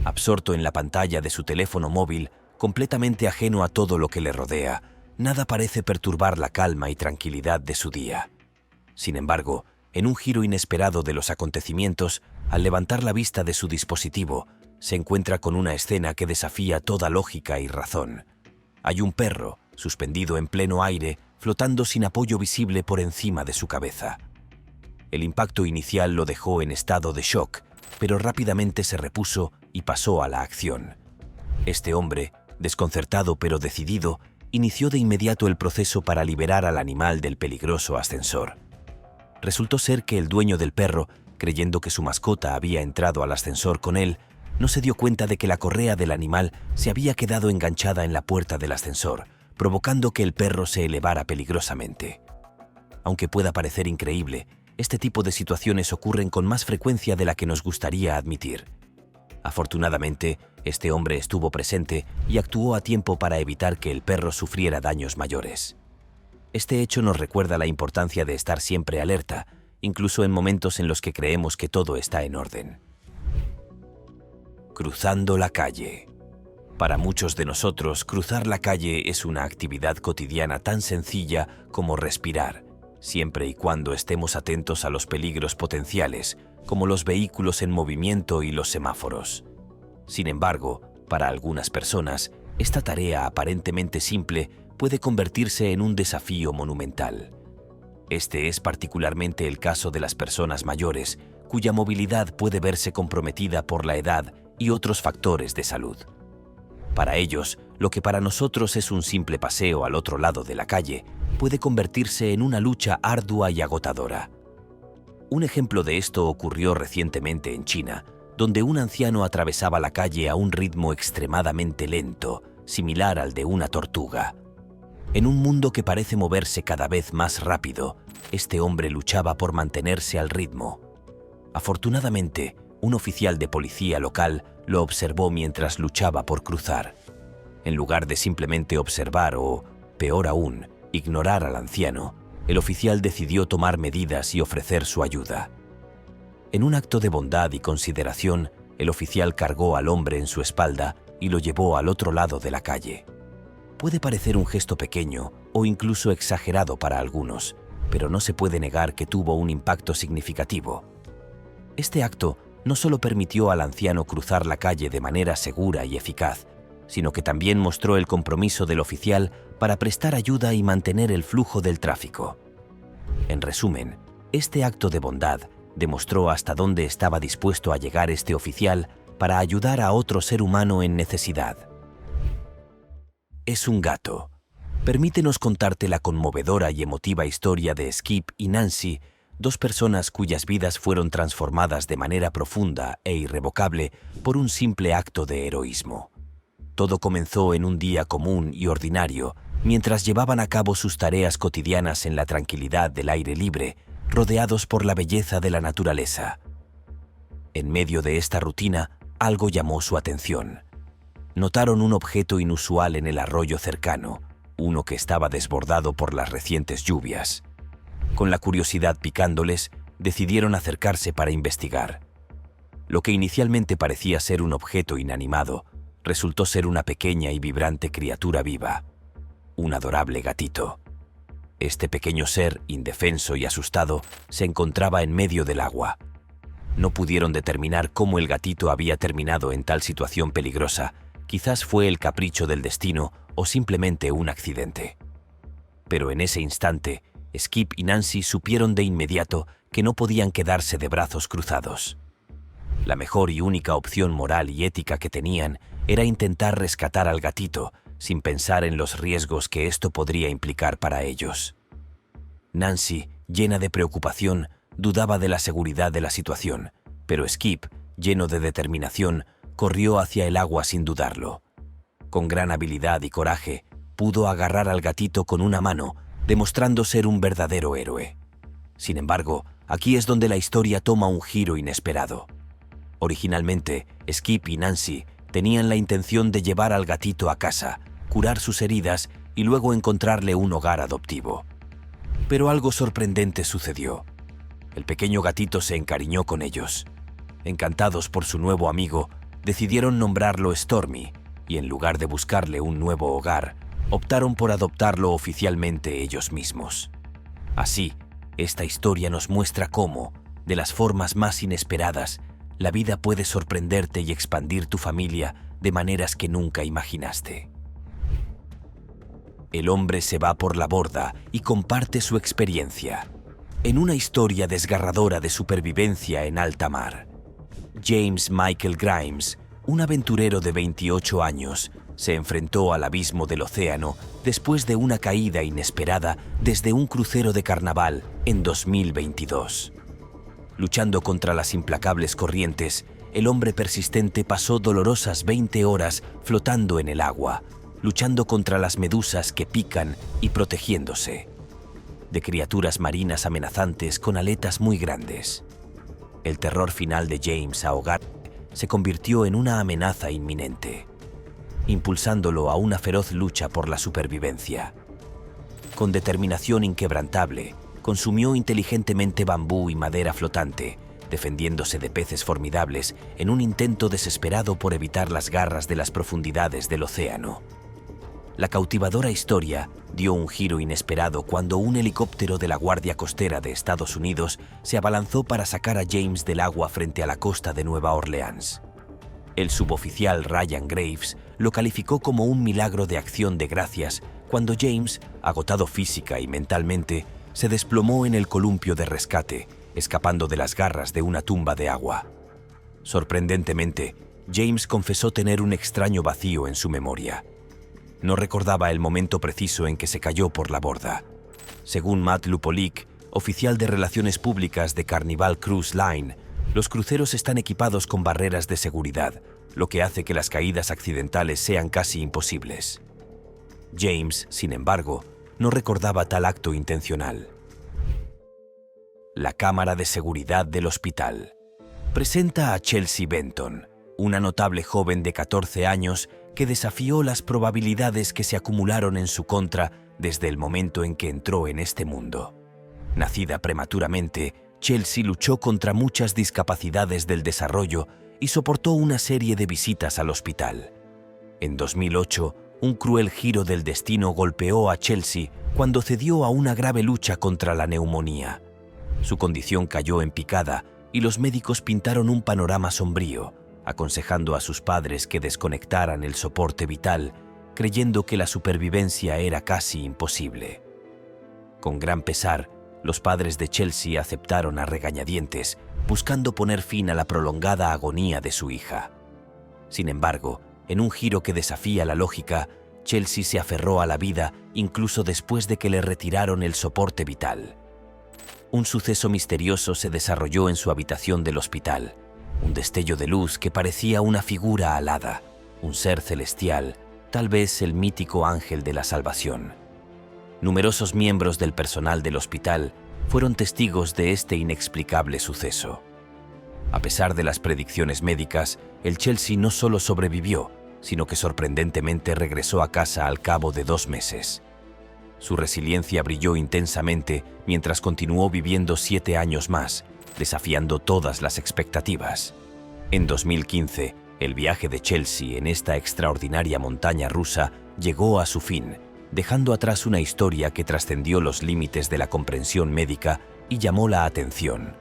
[SPEAKER 1] Absorto en la pantalla de su teléfono móvil, completamente ajeno a todo lo que le rodea, nada parece perturbar la calma y tranquilidad de su día. Sin embargo, en un giro inesperado de los acontecimientos, al levantar la vista de su dispositivo, se encuentra con una escena que desafía toda lógica y razón. Hay un perro, suspendido en pleno aire, flotando sin apoyo visible por encima de su cabeza. El impacto inicial lo dejó en estado de shock, pero rápidamente se repuso y pasó a la acción. Este hombre, desconcertado pero decidido, inició de inmediato el proceso para liberar al animal del peligroso ascensor. Resultó ser que el dueño del perro, creyendo que su mascota había entrado al ascensor con él, no se dio cuenta de que la correa del animal se había quedado enganchada en la puerta del ascensor, provocando que el perro se elevara peligrosamente. Aunque pueda parecer increíble, este tipo de situaciones ocurren con más frecuencia de la que nos gustaría admitir. Afortunadamente, este hombre estuvo presente y actuó a tiempo para evitar que el perro sufriera daños mayores. Este hecho nos recuerda la importancia de estar siempre alerta, incluso en momentos en los que creemos que todo está en orden. Cruzando la calle. Para muchos de nosotros, cruzar la calle es una actividad cotidiana tan sencilla como respirar, siempre y cuando estemos atentos a los peligros potenciales, como los vehículos en movimiento y los semáforos. Sin embargo, para algunas personas, esta tarea aparentemente simple puede convertirse en un desafío monumental. Este es particularmente el caso de las personas mayores, cuya movilidad puede verse comprometida por la edad y otros factores de salud. Para ellos, lo que para nosotros es un simple paseo al otro lado de la calle puede convertirse en una lucha ardua y agotadora. Un ejemplo de esto ocurrió recientemente en China, donde un anciano atravesaba la calle a un ritmo extremadamente lento, similar al de una tortuga. En un mundo que parece moverse cada vez más rápido, este hombre luchaba por mantenerse al ritmo. Afortunadamente, un oficial de policía local lo observó mientras luchaba por cruzar. En lugar de simplemente observar o, peor aún, ignorar al anciano, el oficial decidió tomar medidas y ofrecer su ayuda. En un acto de bondad y consideración, el oficial cargó al hombre en su espalda y lo llevó al otro lado de la calle. Puede parecer un gesto pequeño o incluso exagerado para algunos, pero no se puede negar que tuvo un impacto significativo. Este acto no solo permitió al anciano cruzar la calle de manera segura y eficaz, sino que también mostró el compromiso del oficial para prestar ayuda y mantener el flujo del tráfico. En resumen, este acto de bondad demostró hasta dónde estaba dispuesto a llegar este oficial para ayudar a otro ser humano en necesidad. Es un gato. Permítenos contarte la conmovedora y emotiva historia de Skip y Nancy, dos personas cuyas vidas fueron transformadas de manera profunda e irrevocable por un simple acto de heroísmo. Todo comenzó en un día común y ordinario, mientras llevaban a cabo sus tareas cotidianas en la tranquilidad del aire libre, rodeados por la belleza de la naturaleza. En medio de esta rutina, algo llamó su atención. Notaron un objeto inusual en el arroyo cercano, uno que estaba desbordado por las recientes lluvias. Con la curiosidad picándoles, decidieron acercarse para investigar. Lo que inicialmente parecía ser un objeto inanimado, resultó ser una pequeña y vibrante criatura viva, un adorable gatito. Este pequeño ser, indefenso y asustado, se encontraba en medio del agua. No pudieron determinar cómo el gatito había terminado en tal situación peligrosa. Quizás fue el capricho del destino o simplemente un accidente. Pero en ese instante, Skip y Nancy supieron de inmediato que no podían quedarse de brazos cruzados. La mejor y única opción moral y ética que tenían era intentar rescatar al gatito, sin pensar en los riesgos que esto podría implicar para ellos. Nancy, llena de preocupación, dudaba de la seguridad de la situación, pero Skip, lleno de determinación, corrió hacia el agua sin dudarlo. Con gran habilidad y coraje, pudo agarrar al gatito con una mano, demostrando ser un verdadero héroe. Sin embargo, aquí es donde la historia toma un giro inesperado. Originalmente, Skip y Nancy tenían la intención de llevar al gatito a casa, curar sus heridas y luego encontrarle un hogar adoptivo. Pero algo sorprendente sucedió. El pequeño gatito se encariñó con ellos. Encantados por su nuevo amigo, decidieron nombrarlo Stormy y en lugar de buscarle un nuevo hogar, optaron por adoptarlo oficialmente ellos mismos. Así, esta historia nos muestra cómo, de las formas más inesperadas, la vida puede sorprenderte y expandir tu familia de maneras que nunca imaginaste. El hombre se va por la borda y comparte su experiencia. En una historia desgarradora de supervivencia en alta mar, James Michael Grimes, un aventurero de 28 años, se enfrentó al abismo del océano después de una caída inesperada desde un crucero de carnaval en 2022. Luchando contra las implacables corrientes, el hombre persistente pasó dolorosas 20 horas flotando en el agua, luchando contra las medusas que pican y protegiéndose de criaturas marinas amenazantes con aletas muy grandes. El terror final de James ahogar se convirtió en una amenaza inminente, impulsándolo a una feroz lucha por la supervivencia. Con determinación inquebrantable, consumió inteligentemente bambú y madera flotante, defendiéndose de peces formidables en un intento desesperado por evitar las garras de las profundidades del océano. La cautivadora historia dio un giro inesperado cuando un helicóptero de la Guardia Costera de Estados Unidos se abalanzó para sacar a James del agua frente a la costa de Nueva Orleans. El suboficial Ryan Graves lo calificó como un milagro de acción de gracias cuando James, agotado física y mentalmente, se desplomó en el columpio de rescate, escapando de las garras de una tumba de agua. Sorprendentemente, James confesó tener un extraño vacío en su memoria. No recordaba el momento preciso en que se cayó por la borda. Según Matt Lupolik, oficial de Relaciones Públicas de Carnival Cruise Line, los cruceros están equipados con barreras de seguridad, lo que hace que las caídas accidentales sean casi imposibles. James, sin embargo, no recordaba tal acto intencional. La cámara de seguridad del hospital presenta a Chelsea Benton, una notable joven de 14 años que desafió las probabilidades que se acumularon en su contra desde el momento en que entró en este mundo. Nacida prematuramente, Chelsea luchó contra muchas discapacidades del desarrollo y soportó una serie de visitas al hospital. En 2008, un cruel giro del destino golpeó a Chelsea cuando cedió a una grave lucha contra la neumonía. Su condición cayó en picada y los médicos pintaron un panorama sombrío, aconsejando a sus padres que desconectaran el soporte vital, creyendo que la supervivencia era casi imposible. Con gran pesar, los padres de Chelsea aceptaron a regañadientes, buscando poner fin a la prolongada agonía de su hija. Sin embargo, en un giro que desafía la lógica, Chelsea se aferró a la vida incluso después de que le retiraron el soporte vital. Un suceso misterioso se desarrolló en su habitación del hospital, un destello de luz que parecía una figura alada. un ser celestial, tal vez el mítico ángel de la salvación. Numerosos miembros del personal del hospital fueron testigos de este inexplicable suceso. A pesar de las predicciones médicas, el Chelsea no solo sobrevivió, sino que sorprendentemente regresó a casa al cabo de 2 meses. Su resiliencia brilló intensamente mientras continuó viviendo 7 años más, desafiando todas las expectativas. En 2015, el viaje de Chelsea en esta extraordinaria montaña rusa llegó a su fin, dejando atrás una historia que trascendió los límites de la comprensión médica y llamó la atención.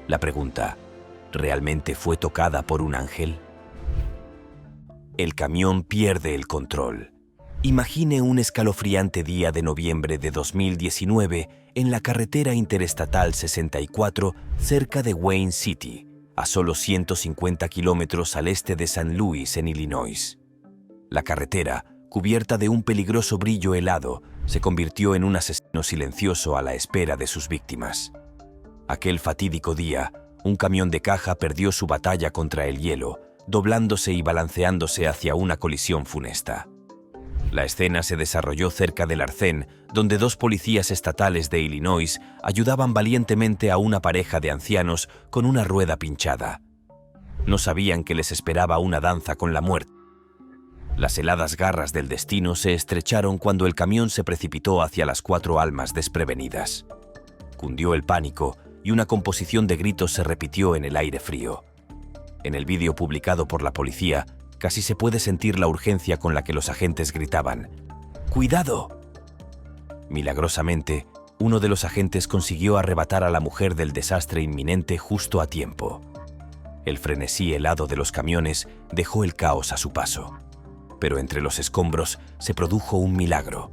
[SPEAKER 1] La pregunta: ¿realmente fue tocada por un ángel? El camión pierde el control. Imagine un escalofriante día de noviembre de 2019 en la carretera interestatal 64 cerca de Wayne City, a solo 150 kilómetros al este de San Luis, en Illinois. La carretera, cubierta de un peligroso brillo helado, se convirtió en un asesino silencioso a la espera de sus víctimas. Aquel fatídico día, un camión de caja perdió su batalla contra el hielo, doblándose y balanceándose hacia una colisión funesta. La escena se desarrolló cerca del arcén, donde 2 policías estatales de Illinois ayudaban valientemente a una pareja de ancianos con una rueda pinchada. No sabían que les esperaba una danza con la muerte. Las heladas garras del destino se estrecharon cuando el camión se precipitó hacia las 4 almas desprevenidas. Cundió el pánico y una composición de gritos se repitió en el aire frío. En el vídeo publicado por la policía, casi se puede sentir la urgencia con la que los agentes gritaban: ¡cuidado! Milagrosamente, uno de los agentes consiguió arrebatar a la mujer del desastre inminente justo a tiempo. El frenesí helado de los camiones dejó el caos a su paso. Pero entre los escombros se produjo un milagro.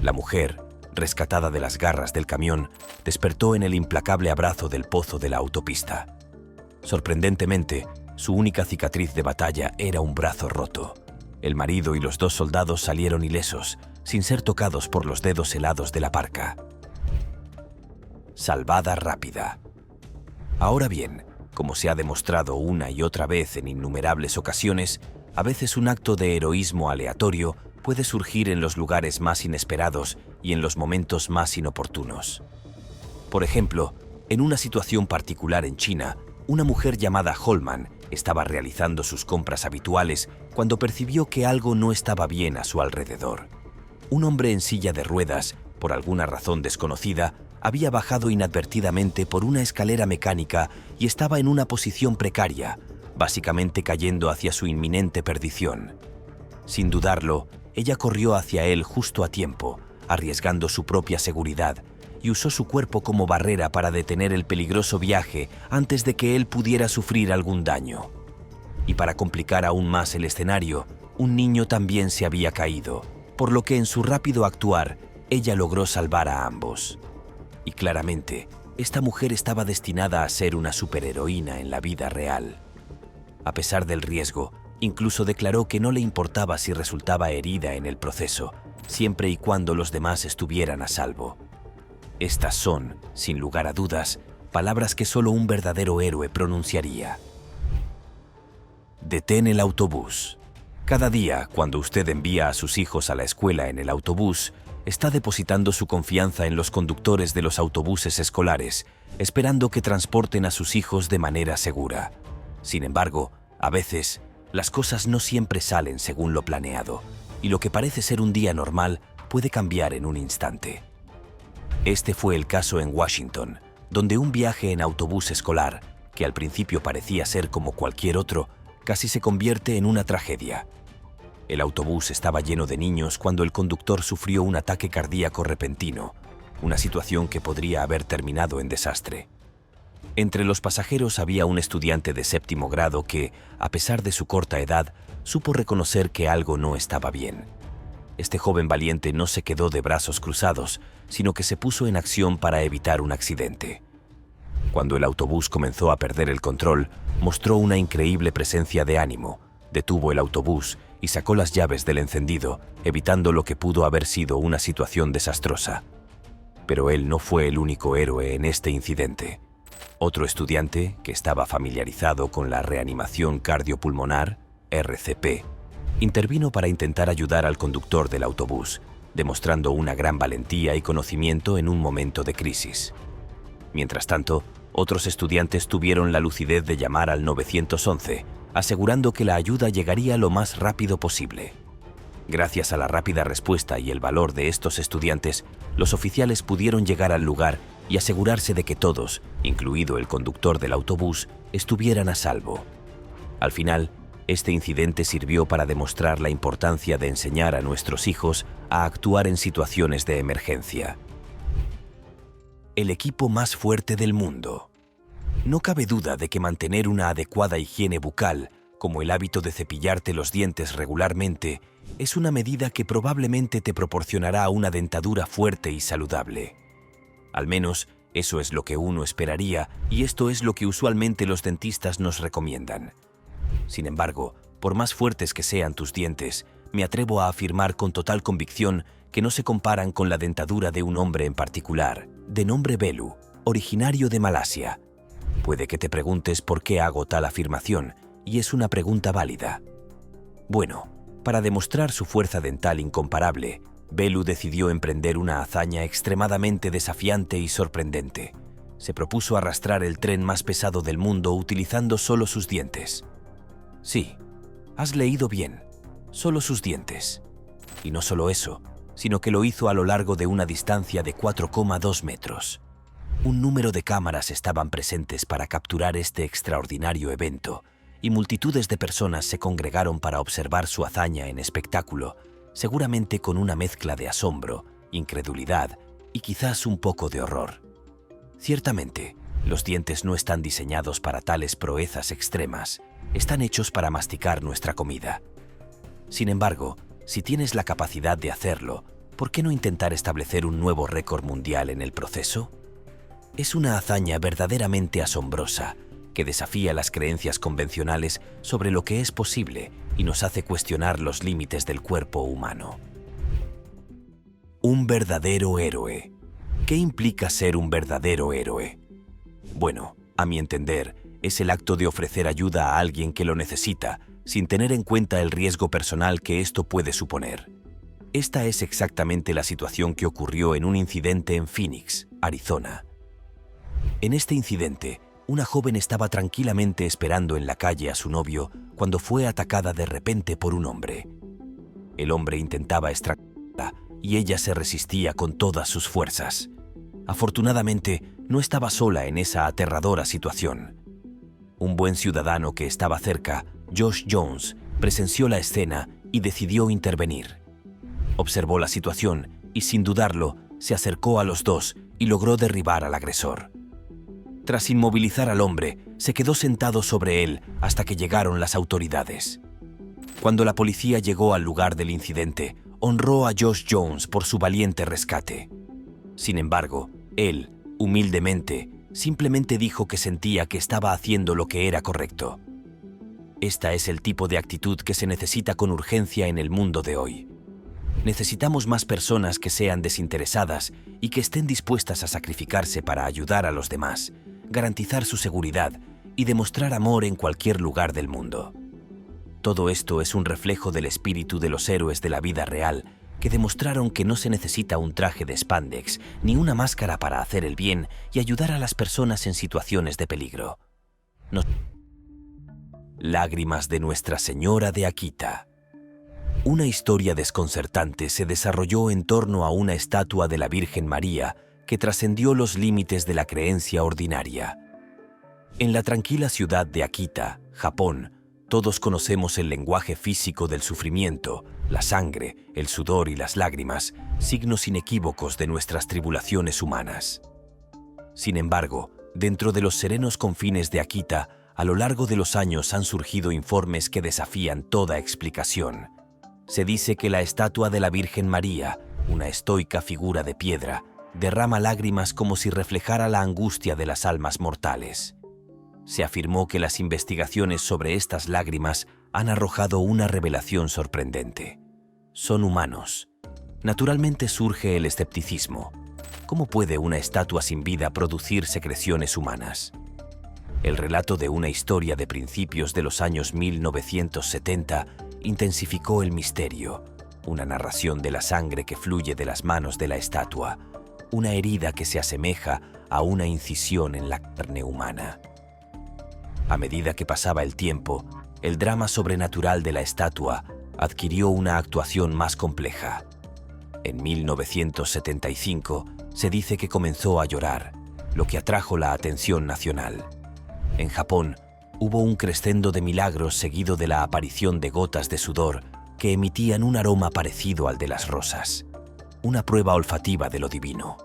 [SPEAKER 1] La mujer, rescatada de las garras del camión, despertó en el implacable abrazo del pozo de la autopista. Sorprendentemente, su única cicatriz de batalla era un brazo roto. El marido y los 2 soldados salieron ilesos, sin ser tocados por los dedos helados de la parca. Salvada rápida. Ahora bien, como se ha demostrado una y otra vez en innumerables ocasiones, a veces un acto de heroísmo aleatorio puede surgir en los lugares más inesperados y en los momentos más inoportunos. Por ejemplo, en una situación particular en China, una mujer llamada Holman estaba realizando sus compras habituales cuando percibió que algo no estaba bien a su alrededor. Un hombre en silla de ruedas, por alguna razón desconocida, había bajado inadvertidamente por una escalera mecánica y estaba en una posición precaria, básicamente cayendo hacia su inminente perdición. Sin dudarlo, ella corrió hacia él justo a tiempo, arriesgando su propia seguridad, y usó su cuerpo como barrera para detener el peligroso viaje antes de que él pudiera sufrir algún daño. Y para complicar aún más el escenario, un niño también se había caído, por lo que en su rápido actuar, ella logró salvar a ambos. Y claramente, esta mujer estaba destinada a ser una superheroína en la vida real. A pesar del riesgo, incluso declaró que no le importaba si resultaba herida en el proceso, siempre y cuando los demás estuvieran a salvo. Estas son, sin lugar a dudas, palabras que solo un verdadero héroe pronunciaría. Detén el autobús. Cada día, cuando usted envía a sus hijos a la escuela en el autobús, está depositando su confianza en los conductores de los autobuses escolares, esperando que transporten a sus hijos de manera segura. Sin embargo, a veces, las cosas no siempre salen según lo planeado, y lo que parece ser un día normal puede cambiar en un instante. Este fue el caso en Washington, donde un viaje en autobús escolar, que al principio parecía ser como cualquier otro, casi se convierte en una tragedia. El autobús estaba lleno de niños cuando el conductor sufrió un ataque cardíaco repentino, una situación que podría haber terminado en desastre. Entre los pasajeros había un estudiante de 7º grado que, a pesar de su corta edad, supo reconocer que algo no estaba bien. Este joven valiente no se quedó de brazos cruzados, sino que se puso en acción para evitar un accidente. Cuando el autobús comenzó a perder el control, mostró una increíble presencia de ánimo, detuvo el autobús y sacó las llaves del encendido, evitando lo que pudo haber sido una situación desastrosa. Pero él no fue el único héroe en este incidente. Otro estudiante, que estaba familiarizado con la reanimación cardiopulmonar, RCP, Intervino para intentar ayudar al conductor del autobús, demostrando una gran valentía y conocimiento en un momento de crisis. Mientras tanto, otros estudiantes tuvieron la lucidez de llamar al 911, asegurando que la ayuda llegaría lo más rápido posible. Gracias a la rápida respuesta y el valor de estos estudiantes, los oficiales pudieron llegar al lugar y asegurarse de que todos, incluido el conductor del autobús, estuvieran a salvo. Al final, este incidente sirvió para demostrar la importancia de enseñar a nuestros hijos a actuar en situaciones de emergencia. El equipo más fuerte del mundo. No cabe duda de que mantener una adecuada higiene bucal, como el hábito de cepillarte los dientes regularmente, es una medida que probablemente te proporcionará una dentadura fuerte y saludable. Al menos, eso es lo que uno esperaría, y esto es lo que usualmente los dentistas nos recomiendan. Sin embargo, por más fuertes que sean tus dientes, me atrevo a afirmar con total convicción que no se comparan con la dentadura de un hombre en particular, de nombre Belu, originario de Malasia. Puede que te preguntes por qué hago tal afirmación, y es una pregunta válida. Bueno, para demostrar su fuerza dental incomparable, Belu decidió emprender una hazaña extremadamente desafiante y sorprendente. Se propuso arrastrar el tren más pesado del mundo utilizando solo sus dientes. Sí, has leído bien, solo sus dientes. Y no solo eso, sino que lo hizo a lo largo de una distancia de 4,2 metros. Un número de cámaras estaban presentes para capturar este extraordinario evento, y multitudes de personas se congregaron para observar su hazaña en espectáculo, seguramente con una mezcla de asombro, incredulidad y quizás un poco de horror. Ciertamente, los dientes no están diseñados para tales proezas extremas, están hechos para masticar nuestra comida. Sin embargo, si tienes la capacidad de hacerlo, ¿por qué no intentar establecer un nuevo récord mundial en el proceso? Es una hazaña verdaderamente asombrosa, que desafía las creencias convencionales sobre lo que es posible y nos hace cuestionar los límites del cuerpo humano. Un verdadero héroe. ¿Qué implica ser un verdadero héroe? Bueno, a mi entender, es el acto de ofrecer ayuda a alguien que lo necesita, sin tener en cuenta el riesgo personal que esto puede suponer. Esta es exactamente la situación que ocurrió en un incidente en Phoenix, Arizona. En este incidente, una joven estaba tranquilamente esperando en la calle a su novio cuando fue atacada de repente por un hombre. El hombre intentaba estrangularla y ella se resistía con todas sus fuerzas. Afortunadamente, no estaba sola en esa aterradora situación. Un buen ciudadano que estaba cerca, Josh Jones, presenció la escena y decidió intervenir. Observó la situación y, sin dudarlo, se acercó a los dos y logró derribar al agresor. Tras inmovilizar al hombre, se quedó sentado sobre él hasta que llegaron las autoridades. Cuando la policía llegó al lugar del incidente, honró a Josh Jones por su valiente rescate. Sin embargo, él, humildemente, simplemente dijo que sentía que estaba haciendo lo que era correcto. Esta es el tipo de actitud que se necesita con urgencia en el mundo de hoy. Necesitamos más personas que sean desinteresadas y que estén dispuestas a sacrificarse para ayudar a los demás, garantizar su seguridad y demostrar amor en cualquier lugar del mundo. Todo esto es un reflejo del espíritu de los héroes de la vida real, que demostraron que no se necesita un traje de spandex ni una máscara para hacer el bien y ayudar a las personas en situaciones de peligro. Lágrimas de Nuestra Señora de Akita. Una historia desconcertante se desarrolló en torno a una estatua de la Virgen María que trascendió los límites de la creencia ordinaria. En la tranquila ciudad de Akita, Japón, todos conocemos el lenguaje físico del sufrimiento, la sangre, el sudor y las lágrimas, signos inequívocos de nuestras tribulaciones humanas. Sin embargo, dentro de los serenos confines de Akita, a lo largo de los años han surgido informes que desafían toda explicación. Se dice que la estatua de la Virgen María, una estoica figura de piedra, derrama lágrimas como si reflejara la angustia de las almas mortales. Se afirmó que las investigaciones sobre estas lágrimas han arrojado una revelación sorprendente. Son humanos. Naturalmente surge el escepticismo. ¿Cómo puede una estatua sin vida producir secreciones humanas? El relato de una historia de principios de los años 1970 intensificó el misterio, una narración de la sangre que fluye de las manos de la estatua, una herida que se asemeja a una incisión en la carne humana. A medida que pasaba el tiempo, el drama sobrenatural de la estatua adquirió una actuación más compleja. En 1975 se dice que comenzó a llorar, lo que atrajo la atención nacional. En Japón, hubo un crescendo de milagros seguido de la aparición de gotas de sudor que emitían un aroma parecido al de las rosas, una prueba olfativa de lo divino.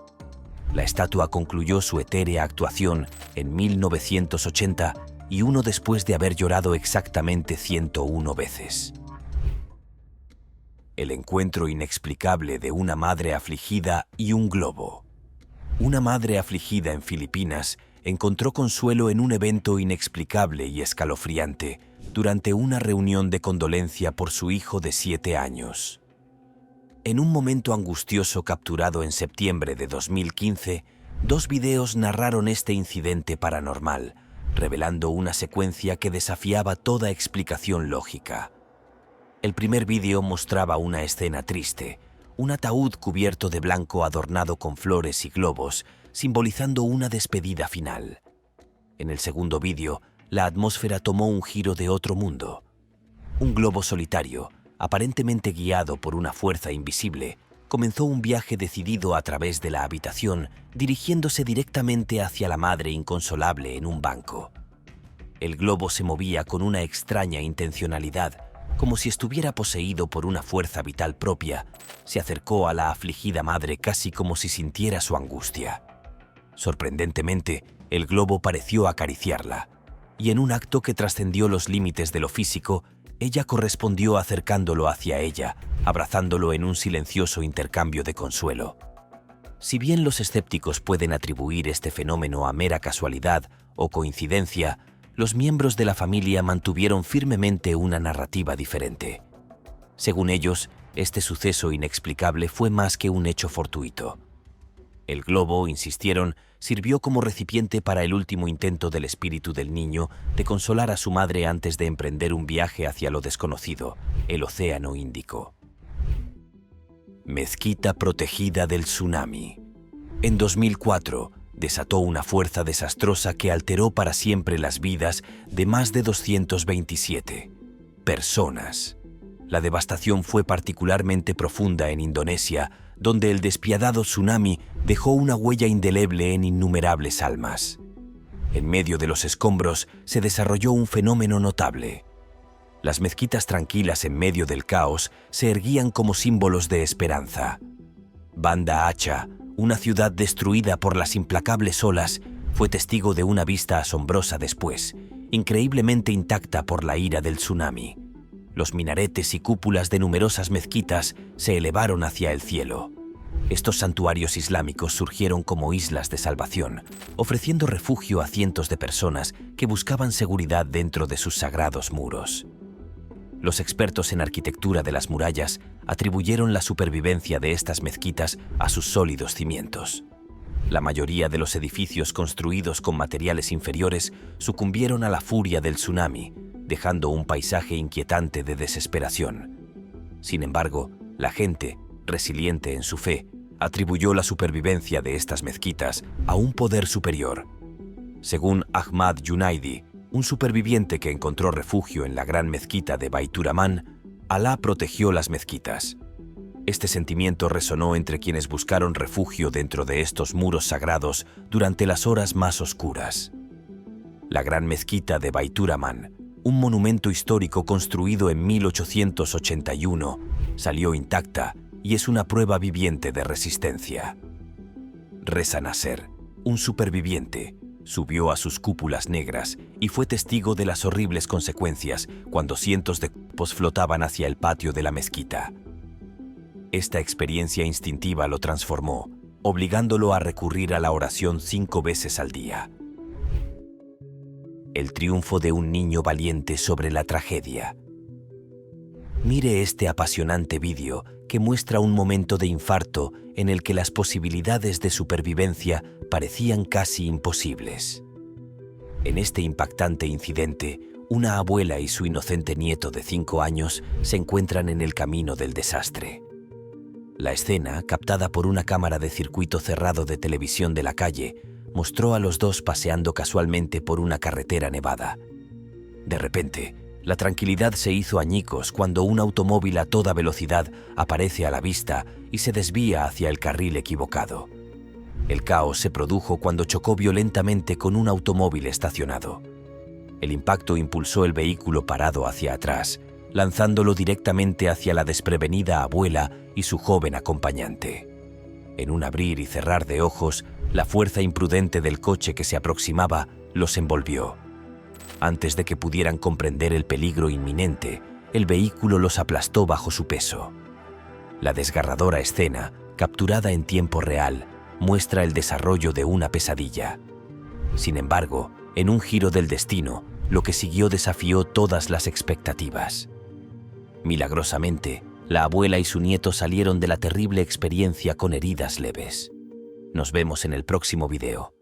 [SPEAKER 1] La estatua concluyó su etérea actuación en 1980 y uno después de haber llorado exactamente 101 veces. El encuentro inexplicable de una madre afligida y un globo. Una madre afligida en Filipinas encontró consuelo en un evento inexplicable y escalofriante durante una reunión de condolencia por su hijo de 7 años. En un momento angustioso capturado en septiembre de 2015, 2 videos narraron este incidente paranormal, revelando una secuencia que desafiaba toda explicación lógica. El primer vídeo mostraba una escena triste, un ataúd cubierto de blanco adornado con flores y globos, simbolizando una despedida final. En el segundo vídeo, la atmósfera tomó un giro de otro mundo. Un globo solitario, aparentemente guiado por una fuerza invisible, comenzó un viaje decidido a través de la habitación, dirigiéndose directamente hacia la madre inconsolable en un banco. El globo se movía con una extraña intencionalidad, como si estuviera poseído por una fuerza vital propia. Se acercó a la afligida madre casi como si sintiera su angustia. Sorprendentemente, el globo pareció acariciarla, y en un acto que trascendió los límites de lo físico, ella correspondió acercándolo hacia ella, abrazándolo en un silencioso intercambio de consuelo. Si bien los escépticos pueden atribuir este fenómeno a mera casualidad o coincidencia, los miembros de la familia mantuvieron firmemente una narrativa diferente. Según ellos, este suceso inexplicable fue más que un hecho fortuito. El globo, insistieron, sirvió como recipiente para el último intento del espíritu del niño de consolar a su madre antes de emprender un viaje hacia lo desconocido, el Océano Índico. Mezquita protegida del tsunami. En 2004, desató una fuerza desastrosa que alteró para siempre las vidas de más de 227 personas. La devastación fue particularmente profunda en Indonesia, donde el despiadado tsunami dejó una huella indeleble en innumerables almas. En medio de los escombros se desarrolló un fenómeno notable. Las mezquitas tranquilas en medio del caos se erguían como símbolos de esperanza. Banda Aceh, una ciudad destruida por las implacables olas, fue testigo de una vista asombrosa después, increíblemente intacta por la ira del tsunami. Los minaretes y cúpulas de numerosas mezquitas se elevaron hacia el cielo. Estos santuarios islámicos surgieron como islas de salvación, ofreciendo refugio a cientos de personas que buscaban seguridad dentro de sus sagrados muros. Los expertos en arquitectura de las murallas atribuyeron la supervivencia de estas mezquitas a sus sólidos cimientos. La mayoría de los edificios construidos con materiales inferiores sucumbieron a la furia del tsunami, dejando un paisaje inquietante de desesperación. Sin embargo, la gente, resiliente en su fe, atribuyó la supervivencia de estas mezquitas a un poder superior. Según Ahmad Junaidi, un superviviente que encontró refugio en la gran mezquita de Baitur-Rahman, Alá protegió las mezquitas. Este sentimiento resonó entre quienes buscaron refugio dentro de estos muros sagrados durante las horas más oscuras. La gran mezquita de Baitur-Rahman, un monumento histórico construido en 1881, salió intacta y es una prueba viviente de resistencia. Reza Nasser, un superviviente, subió a sus cúpulas negras y fue testigo de las horribles consecuencias cuando cientos de cuerpos flotaban hacia el patio de la mezquita. Esta experiencia instintiva lo transformó, obligándolo a recurrir a la oración 5 veces al día. El triunfo de un niño valiente sobre la tragedia. Mire este apasionante vídeo que muestra un momento de infarto en el que las posibilidades de supervivencia parecían casi imposibles. En este impactante incidente, una abuela y su inocente nieto de 5 años se encuentran en el camino del desastre. La escena, captada por una cámara de circuito cerrado de televisión de la calle, mostró a los dos paseando casualmente por una carretera nevada. De repente, la tranquilidad se hizo añicos cuando un automóvil a toda velocidad aparece a la vista y se desvía hacia el carril equivocado. El caos se produjo cuando chocó violentamente con un automóvil estacionado. El impacto impulsó el vehículo parado hacia atrás, lanzándolo directamente hacia la desprevenida abuela y su joven acompañante. En un abrir y cerrar de ojos, la fuerza imprudente del coche que se aproximaba los envolvió. Antes de que pudieran comprender el peligro inminente, el vehículo los aplastó bajo su peso. La desgarradora escena, capturada en tiempo real, muestra el desarrollo de una pesadilla. Sin embargo, en un giro del destino, lo que siguió desafió todas las expectativas. Milagrosamente, la abuela y su nieto salieron de la terrible experiencia con heridas leves. Nos vemos en el próximo video.